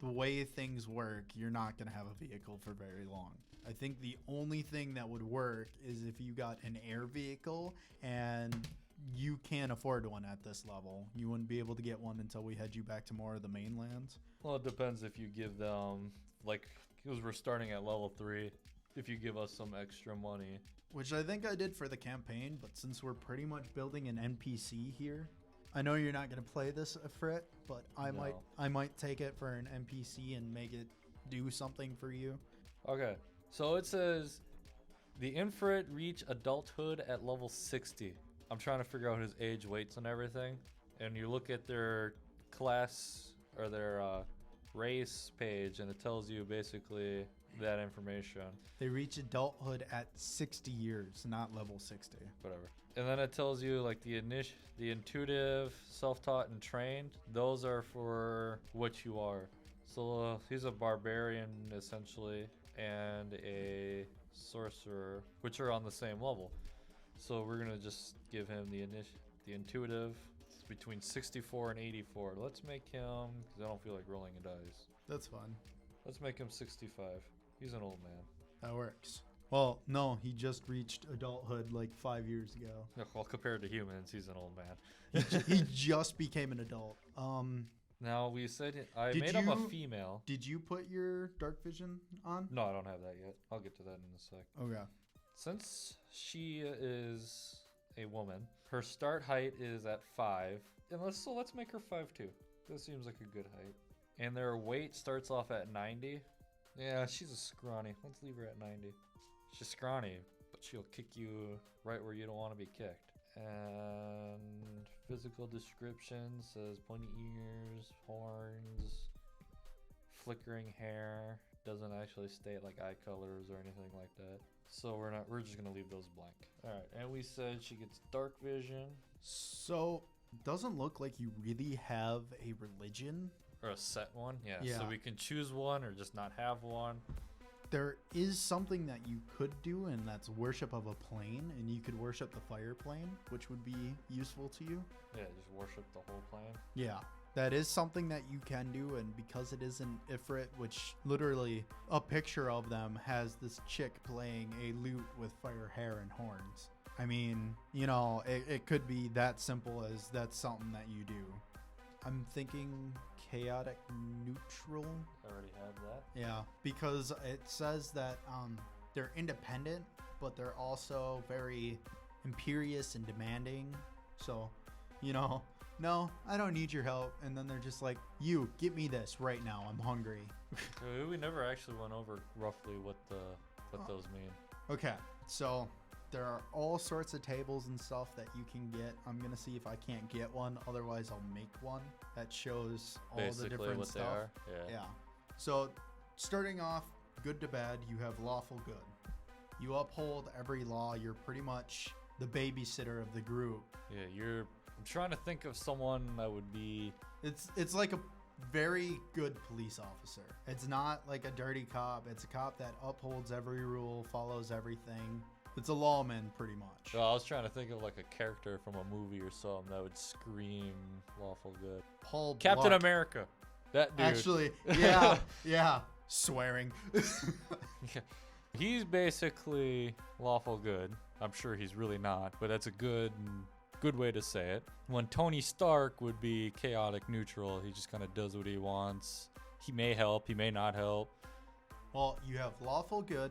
the way things work, you're not going to have a vehicle for very long. I think the only thing that would work is if you got an air vehicle, and you can't afford one at this level. You wouldn't be able to get one until we head you back to more of the mainlands. Well, it depends if you give them, like, because we're starting at level 3, if you give us some extra money. Which I think I did for the campaign, but since we're pretty much building an NPC here, I know you're not going to play this, Ifrit, but I might take it for an NPC and make it do something for you. Okay, so it says the Ifrit reach adulthood at level 60. I'm trying to figure out his age, weights, and everything. And you look at their class or their race page, and it tells you basically that information. They reach adulthood at 60 years, not level 60. Whatever. And then it tells you like the intuitive, self-taught, and trained. Those are for what you are. So he's a barbarian essentially, and a sorcerer, which are on the same level. So we're gonna just give him the intuitive between 64 and 84. Let's make him, because I don't feel like rolling a dice. That's fun. Let's make him 65. He's an old man. That works. Well, no, he just reached adulthood like 5 years ago. Well, compared to humans, he's an old man. He just became an adult. Now, we said I Did made him a you- female. Did you put your dark vision on? No, I don't have that yet. I'll get to that in a sec. Okay. Since she is a woman, her start height is at 5. And let's make her 5'2". That seems like a good height. And their weight starts off at 90. Yeah, she's a scrawny. Let's leave her at 90. She's scrawny, but she'll kick you right where you don't want to be kicked. And physical description says pointy ears, horns, flickering hair. Doesn't actually state like eye colors or anything like that. So we're just gonna leave those blank. All right, and we said she gets dark vision So, doesn't look like you really have a religion. or a set one. Yeah. Yeah. So we can choose one or just not have one. There is something that you could do, and that's worship of a plane, and you could worship the fire plane, which would be useful to you. Yeah, just worship the whole plan. Yeah, that is something that you can do, and because it is an Ifrit, which literally a picture of them has this chick playing a lute with fire hair and horns. I mean, you know, it could be that simple as that's something that you do. I'm thinking chaotic neutral. I already have that. Yeah, because it says that they're independent, but they're also very imperious and demanding. So, you know, no, I don't need your help. And then they're just like, you, get me this right now. I'm hungry. We never actually went over roughly what those mean. Okay, so there are all sorts of tables and stuff that you can get. I'm going to see if I can't get one. Otherwise, I'll make one that shows all Basically the different what stuff. they are. Yeah. Yeah. So, starting off, good to bad, you have lawful good. You uphold every law. You're pretty much the babysitter of the group. Yeah, I'm trying to think of someone that would be. It's like a very good police officer. It's not like a dirty cop. It's a cop that upholds every rule, follows everything. It's a lawman, pretty much. Well, I was trying to think of like a character from a movie or something that would scream lawful good. Paul Captain Blart. America. That dude. Actually, yeah, yeah. Swearing. He's basically lawful good. I'm sure he's really not, but that's a good way to say it. When Tony Stark would be chaotic neutral, he just kind of does what he wants. He may help, he may not help. Well, you have lawful good,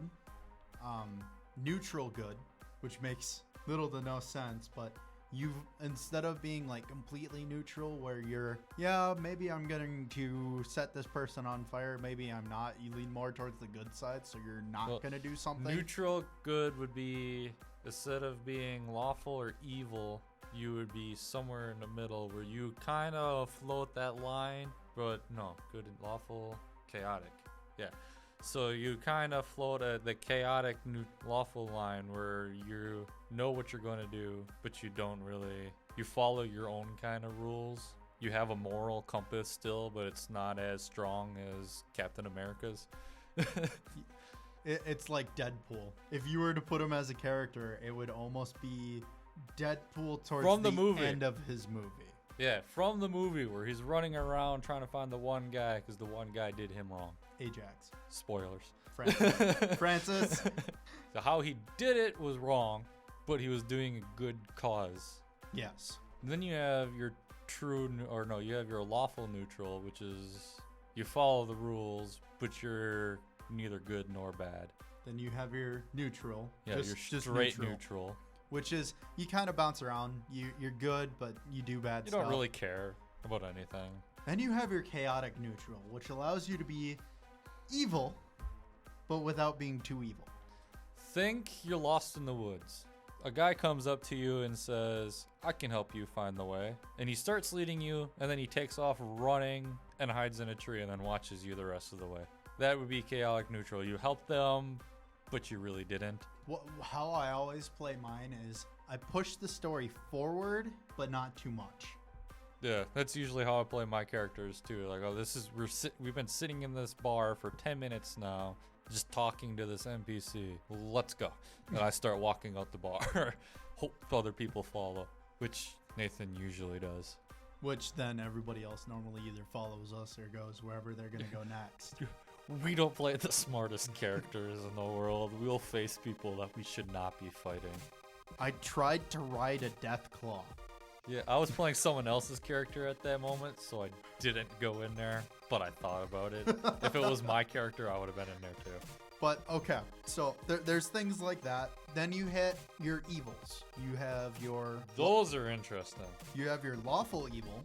neutral good, which makes little to no sense, but you've, instead of being like completely neutral where you're, yeah, maybe I'm going to set this person on fire, maybe I'm not, you lean more towards the good side, so you're not going to do something. Neutral good would be, instead of being lawful or evil, you would be somewhere in the middle where you kind of float that line, but no, good and lawful, chaotic. Yeah. So you kind of float at the chaotic lawful line where you know what you're going to do, but you don't really, you follow your own kind of rules. You have a moral compass still, but it's not as strong as Captain America's. It's like Deadpool. If you were to put him as a character, it would almost be Deadpool towards From the the movie. end of his movie. Yeah, from the movie where he's running around trying to find the one guy because the one guy did him wrong. Ajax. Spoilers. Francis. So how he did it was wrong, but he was doing a good cause. Yes. Then you have your you have your lawful neutral, which is you follow the rules, but you're neither good nor bad. Then you have your neutral. Yeah, you're straight neutral. Which is, you kind of bounce around. You're good, but you do bad You stuff. don't really care about anything. Then you have your chaotic neutral, which allows you to be evil, but without being too evil. Think you're lost in the woods. A guy comes up to you and says, I can help you find the way. And he starts leading you, and then he takes off running and hides in a tree and then watches you the rest of the way. That would be chaotic neutral. You helped them, but you really didn't. How I always play mine is I push the story forward, but not too much. Yeah, that's usually how I play my characters too. Like, oh, we've been sitting in this bar for 10 minutes now, just talking to this NPC. Let's go. And I start walking out the bar. Hope other people follow, which Nathan usually does. Which then everybody else normally either follows us or goes wherever they're gonna go next. We don't play the smartest characters in the world. We'll face people that we should not be fighting. I tried to ride a death claw. Yeah, I was playing someone else's character at that moment, so I didn't go in there, but I thought about it. If it was my character, I would have been in there too. But okay, so there's things like that. Then you hit your evils. You have your Those are interesting. you have your lawful evil,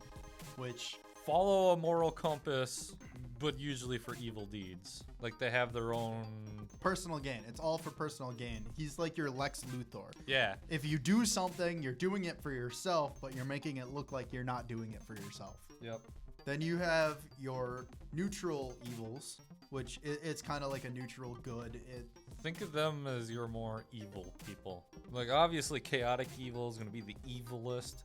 which Follow a moral compass, but usually for evil deeds. Like they have their own. personal gain. It's all for personal gain. He's like your Lex Luthor. Yeah. If you do something, you're doing it for yourself, but you're making it look like you're not doing it for yourself. Yep. Then you have your neutral evils, which it's kind of like a neutral good. Think of them as your more evil people. Like obviously, chaotic evil is gonna be the evilest,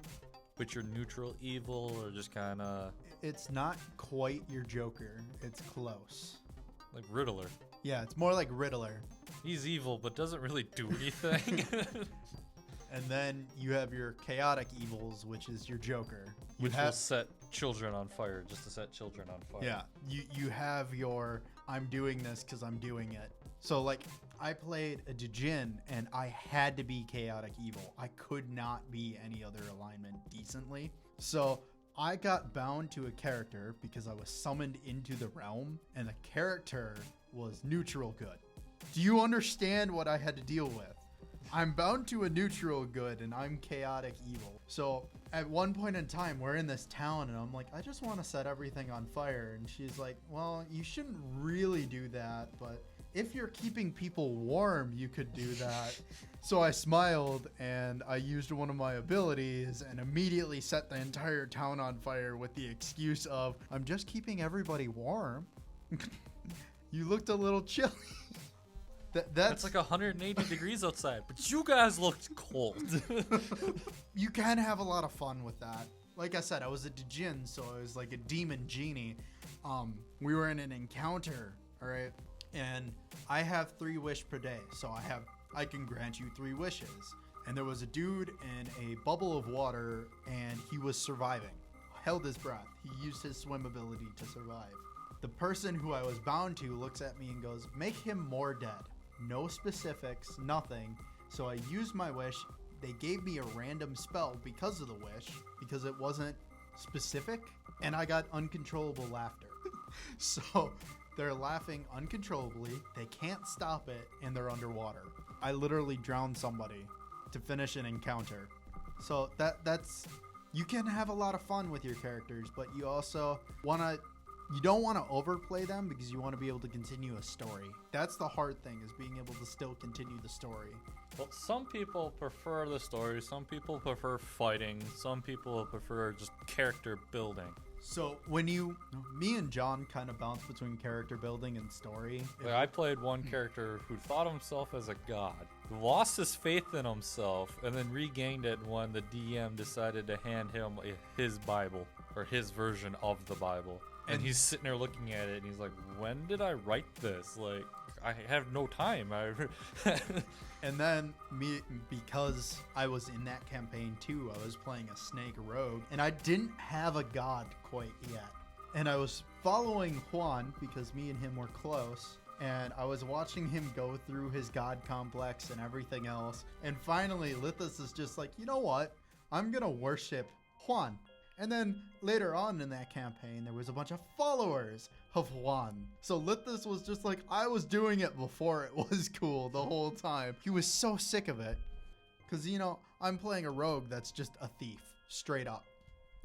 but your neutral evil are just kind of It's not quite your Joker. It's close. like Riddler. Yeah, it's more like Riddler. He's evil, but doesn't really do anything. And then you have your chaotic evils, which is your Joker. You Which will set children on fire, just to set children on fire. Yeah, you have your I'm doing this because I'm doing it. So like I played a Djinn and I had to be chaotic evil. I could not be any other alignment decently. So I got bound to a character because I was summoned into the realm, and the character was neutral good. Do you understand what I had to deal with? I'm bound to a neutral good and I'm chaotic evil. So at one point in time, we're in this town and I'm like, I just want to set everything on fire. And she's like, well, you shouldn't really do that, but if you're keeping people warm, you could do that. So I smiled and I used one of my abilities and immediately set the entire town on fire with the excuse of, I'm just keeping everybody warm. You looked a little chilly. That's like 180 degrees outside, but you guys looked cold. You can have a lot of fun with that. Like I said, I was a Djinn, so I was like a demon genie. We were in an encounter, all right? And I have 3 wish per day, so I can grant you 3 wishes. And there was a dude in a bubble of water, and he was surviving. Held his breath. He used his swim ability to survive. The person who I was bound to looks at me and goes, make him more dead. No specifics, nothing. So I used my wish. They gave me a random spell because of the wish, because it wasn't specific, and I got uncontrollable laughter. So they're laughing uncontrollably, they can't stop it, and they're underwater. I literally drowned somebody to finish an encounter. So that's you can have a lot of fun with your characters, but you also you don't want to overplay them because you want to be able to continue a story. That's the hard thing, is being able to still continue the story. Well, some people prefer the story, some people prefer fighting, some people prefer just character building. So me and John kind of bounce between character building and story. Like I played one character who thought of himself as a god, lost his faith in himself, and then regained it when the DM decided to hand him his Bible, or his version of the Bible. And he's sitting there looking at it, and he's like, when did I write this? Like, I have no time. And then because I was in that campaign too, I was playing a snake rogue, and I didn't have a god quite yet. And I was following Juan because me and him were close, and I was watching him go through his god complex and everything else. And finally, Lithus is just like, you know what? I'm gonna worship Juan. And then later on in that campaign, there was a bunch of followers of Juan. So Lithus was just like, I was doing it before it was cool the whole time. He was so sick of it. Because, I'm playing a rogue that's just a thief, straight up.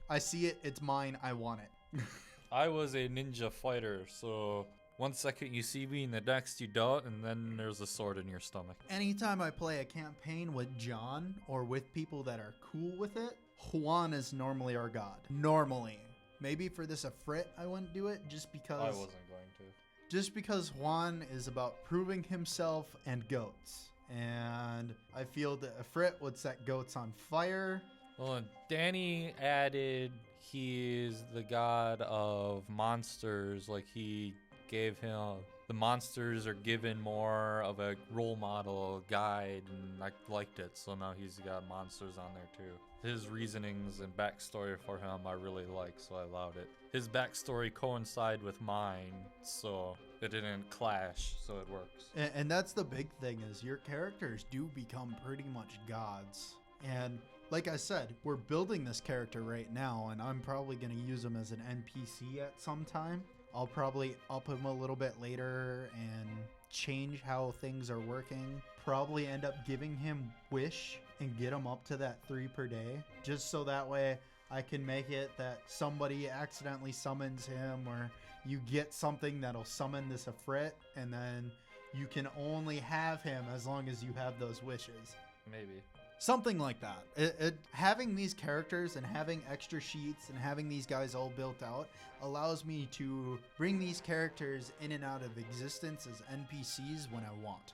I see it, it's mine, I want it. I was a ninja fighter, so one second you see me, and the next you don't, and then there's a sword in your stomach. Anytime I play a campaign with John, or with people that are cool with it, Juan is normally our god. Normally. Maybe for this Ifrit I wouldn't do it, just because... I wasn't going to. Just because Juan is about proving himself and goats. And I feel that Ifrit would set goats on fire. Well, and Danny added he's the god of monsters. Like, he gave him... The monsters are given more of a role model guide, and I liked it. So now he's got monsters on there too. his reasonings and backstory for him I really like, so I allowed it. His backstory coincided with mine, so it didn't clash, so it works. And that's the big thing, is your characters do become pretty much gods. And like I said, we're building this character right now, and I'm probably going to use him as an NPC at some time. I'll probably up him a little bit later and change how things are working. Probably end up giving him wish and get him up to that 3 per day, just so that way I can make it that somebody accidentally summons him, or you get something that'll summon this Ifrit, and then you can only have him as long as you have those wishes. Maybe. Something like that. Having these characters and having extra sheets and having these guys all built out allows me to bring these characters in and out of existence as NPCs when I want.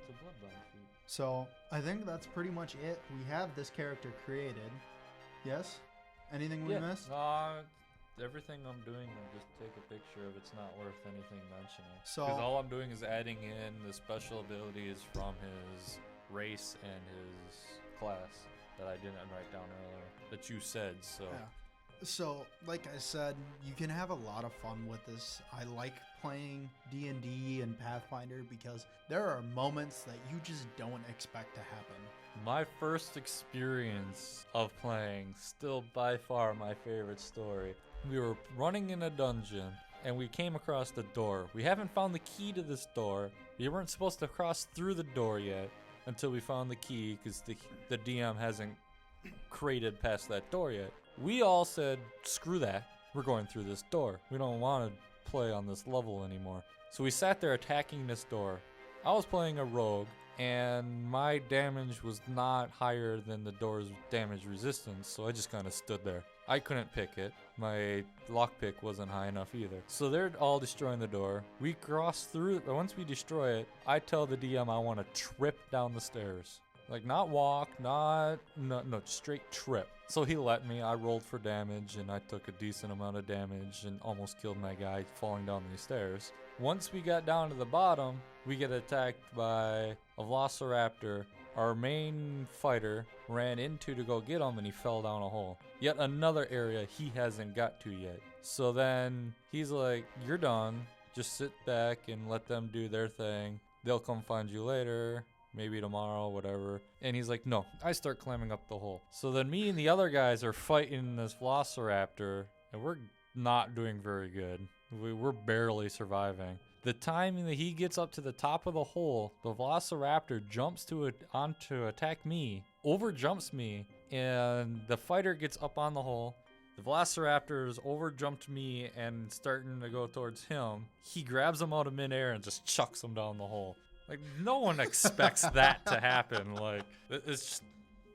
It's a bloodline feat. So I think that's pretty much it. We have this character created. Yes? Anything we missed? Everything I'm doing, I'll just take a picture of. It's not worth anything mentioning. So Because all I'm doing is adding in the special abilities from his race and his class that I didn't write down earlier, that you said, so. yeah. So, like I said, you can have a lot of fun with this. I like playing D&D and Pathfinder because there are moments that you just don't expect to happen. My first experience of playing, still by far my favorite story. We were running in a dungeon and we came across the door. We haven't found the key to this door. We weren't supposed to cross through the door yet until we found the key, because the DM hasn't created past that door yet. We all said, screw that. We're going through this door. We don't want to play on this level anymore. So we sat there attacking this door. I was playing a rogue, and my damage was not higher than the door's damage resistance, so I just kind of stood there. I couldn't pick it. My lockpick wasn't high enough either. So they're all destroying the door. We cross through, but once we destroy it, I tell the DM I want to trip down the stairs. Like, not walk, no, straight trip. So he let me. I rolled for damage, and I took a decent amount of damage and almost killed my guy falling down these stairs. Once we got down to the bottom, we get attacked by a velociraptor. Our main fighter ran into to go get him, and he fell down a hole. Yet another area he hasn't got to yet. So then he's like, you're done. Just sit back and let them do their thing. They'll come find you later. Maybe tomorrow, whatever. And he's like, no. I start climbing up the hole. So then me and the other guys are fighting this velociraptor, and we're not doing very good. We're barely surviving. The time that he gets up to the top of the hole, the velociraptor jumps on to attack me, overjumps me, and the fighter gets up on the hole. The velociraptor's overjumped me and starting to go towards him. He grabs him out of midair and just chucks him down the hole. Like, no one expects that to happen. Like,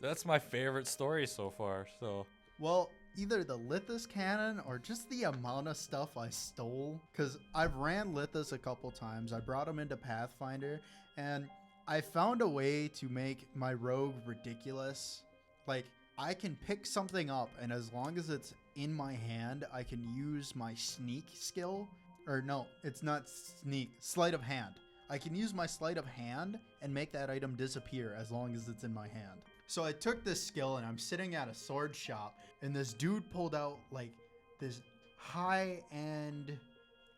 that's my favorite story so far. So, well, either the Lithus cannon or just the amount of stuff I stole. Because I've ran Lithus a couple times. I brought him into Pathfinder, and I found a way to make my rogue ridiculous. Like, I can pick something up, and as long as it's in my hand, I can use my sneak skill. Or no, it's not sneak, sleight of hand. I can use my sleight of hand and make that item disappear as long as it's in my hand. So I took this skill and I'm sitting at a sword shop, and this dude pulled out like this high-end,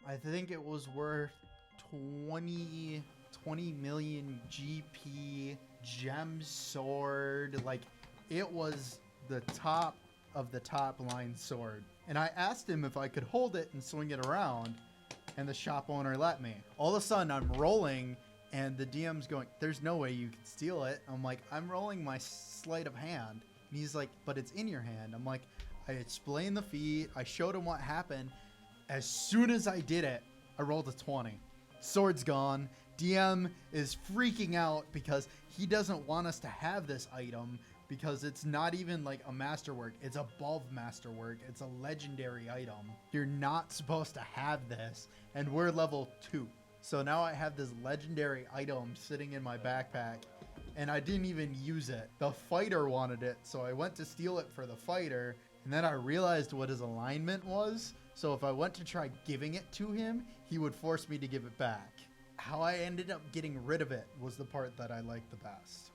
I think it was worth 20 million GP gem sword. Like, it was the top of the top line sword. And I asked him if I could hold it and swing it around, and the shop owner let me. All of a sudden I'm rolling and the DM's going, there's no way you can steal it. I'm like, I'm rolling my sleight of hand. And he's like, but it's in your hand. I'm like, I explained the feat. I showed him what happened. As soon as I did it, I rolled a 20. Sword's gone. DM is freaking out because he doesn't want us to have this item, because it's not even like a masterwork. It's above masterwork. It's a legendary item. You're not supposed to have this. And we're level 2. So now I have this legendary item sitting in my backpack, and I didn't even use it. The fighter wanted it, so I went to steal it for the fighter, and then I realized what his alignment was. So if I went to try giving it to him, he would force me to give it back. How I ended up getting rid of it was the part that I liked the best.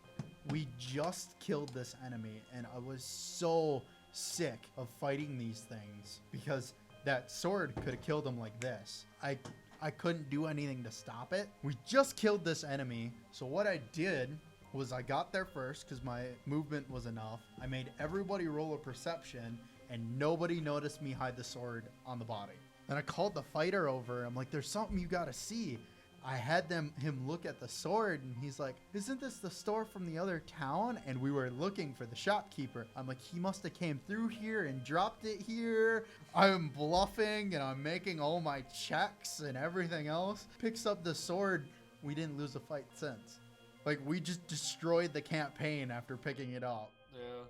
We just killed this enemy, and I was so sick of fighting these things because that sword could have killed him like this. I couldn't do anything to stop it. We just killed this enemy. So what I did was I got there first because my movement was enough. I made everybody roll a perception, and nobody noticed me hide the sword on the body. Then I called the fighter over. I'm like, there's something you gotta see. I had him look at the sword, and he's like, isn't this the store from the other town? And we were looking for the shopkeeper. I'm like, he must have came through here and dropped it here. I'm bluffing, and I'm making all my checks and everything else. Picks up the sword. We didn't lose a fight since. Like, we just destroyed the campaign after picking it up. Yeah.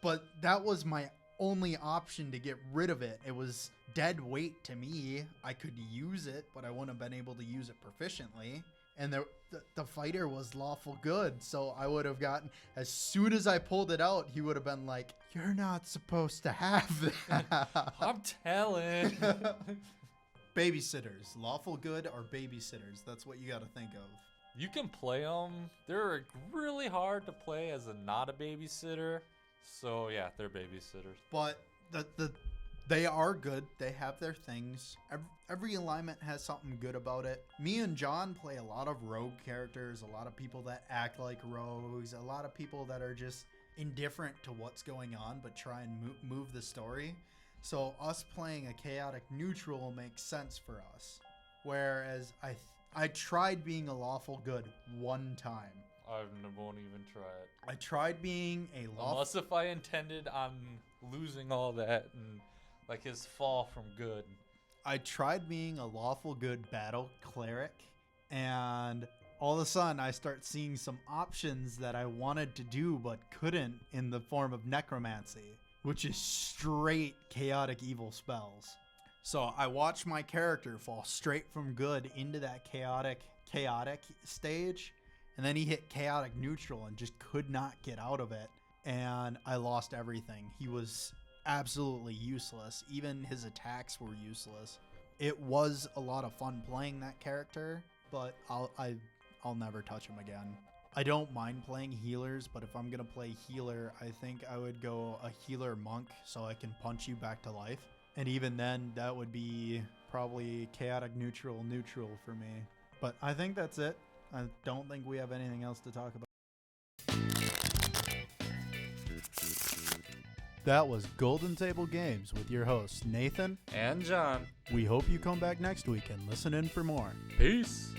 But that was my only option to get rid of it. It was dead weight to me. I could use it, but I wouldn't have been able to use it proficiently. And the fighter was lawful good, so I would have gotten, as soon as I pulled it out, he would have been like, you're not supposed to have that. I'm telling. Babysitters, lawful good or babysitters, that's what you got to think of. You can play them. They're really hard to play as not a babysitter. So yeah, they're babysitters. But they are good. They have their things. Every alignment has something good about it. Me and John play a lot of rogue characters, a lot of people that act like rogues, a lot of people that are just indifferent to what's going on but try and move the story. So us playing a chaotic neutral makes sense for us. Whereas I tried being a lawful good one time. I won't even try it. I tried being a lawful... Unless if I intended on losing all that and like his fall from good. I tried being a lawful good battle cleric, and all of a sudden I start seeing some options that I wanted to do but couldn't in the form of necromancy, which is straight chaotic evil spells. So I watched my character fall straight from good into that chaotic stage, and then he hit chaotic neutral and just could not get out of it, and I lost everything. He was absolutely useless. Even his attacks were useless. It was a lot of fun playing that character, but I'll never touch him again. I don't mind playing healers, but if I'm gonna play healer, I think I would go a healer monk so I can punch you back to life. And even then, that would be probably chaotic neutral for me. But I think that's it. I don't think we have anything else to talk about. That was Golden Table Games with your hosts, Nathan and John. We hope you come back next week and listen in for more. Peace.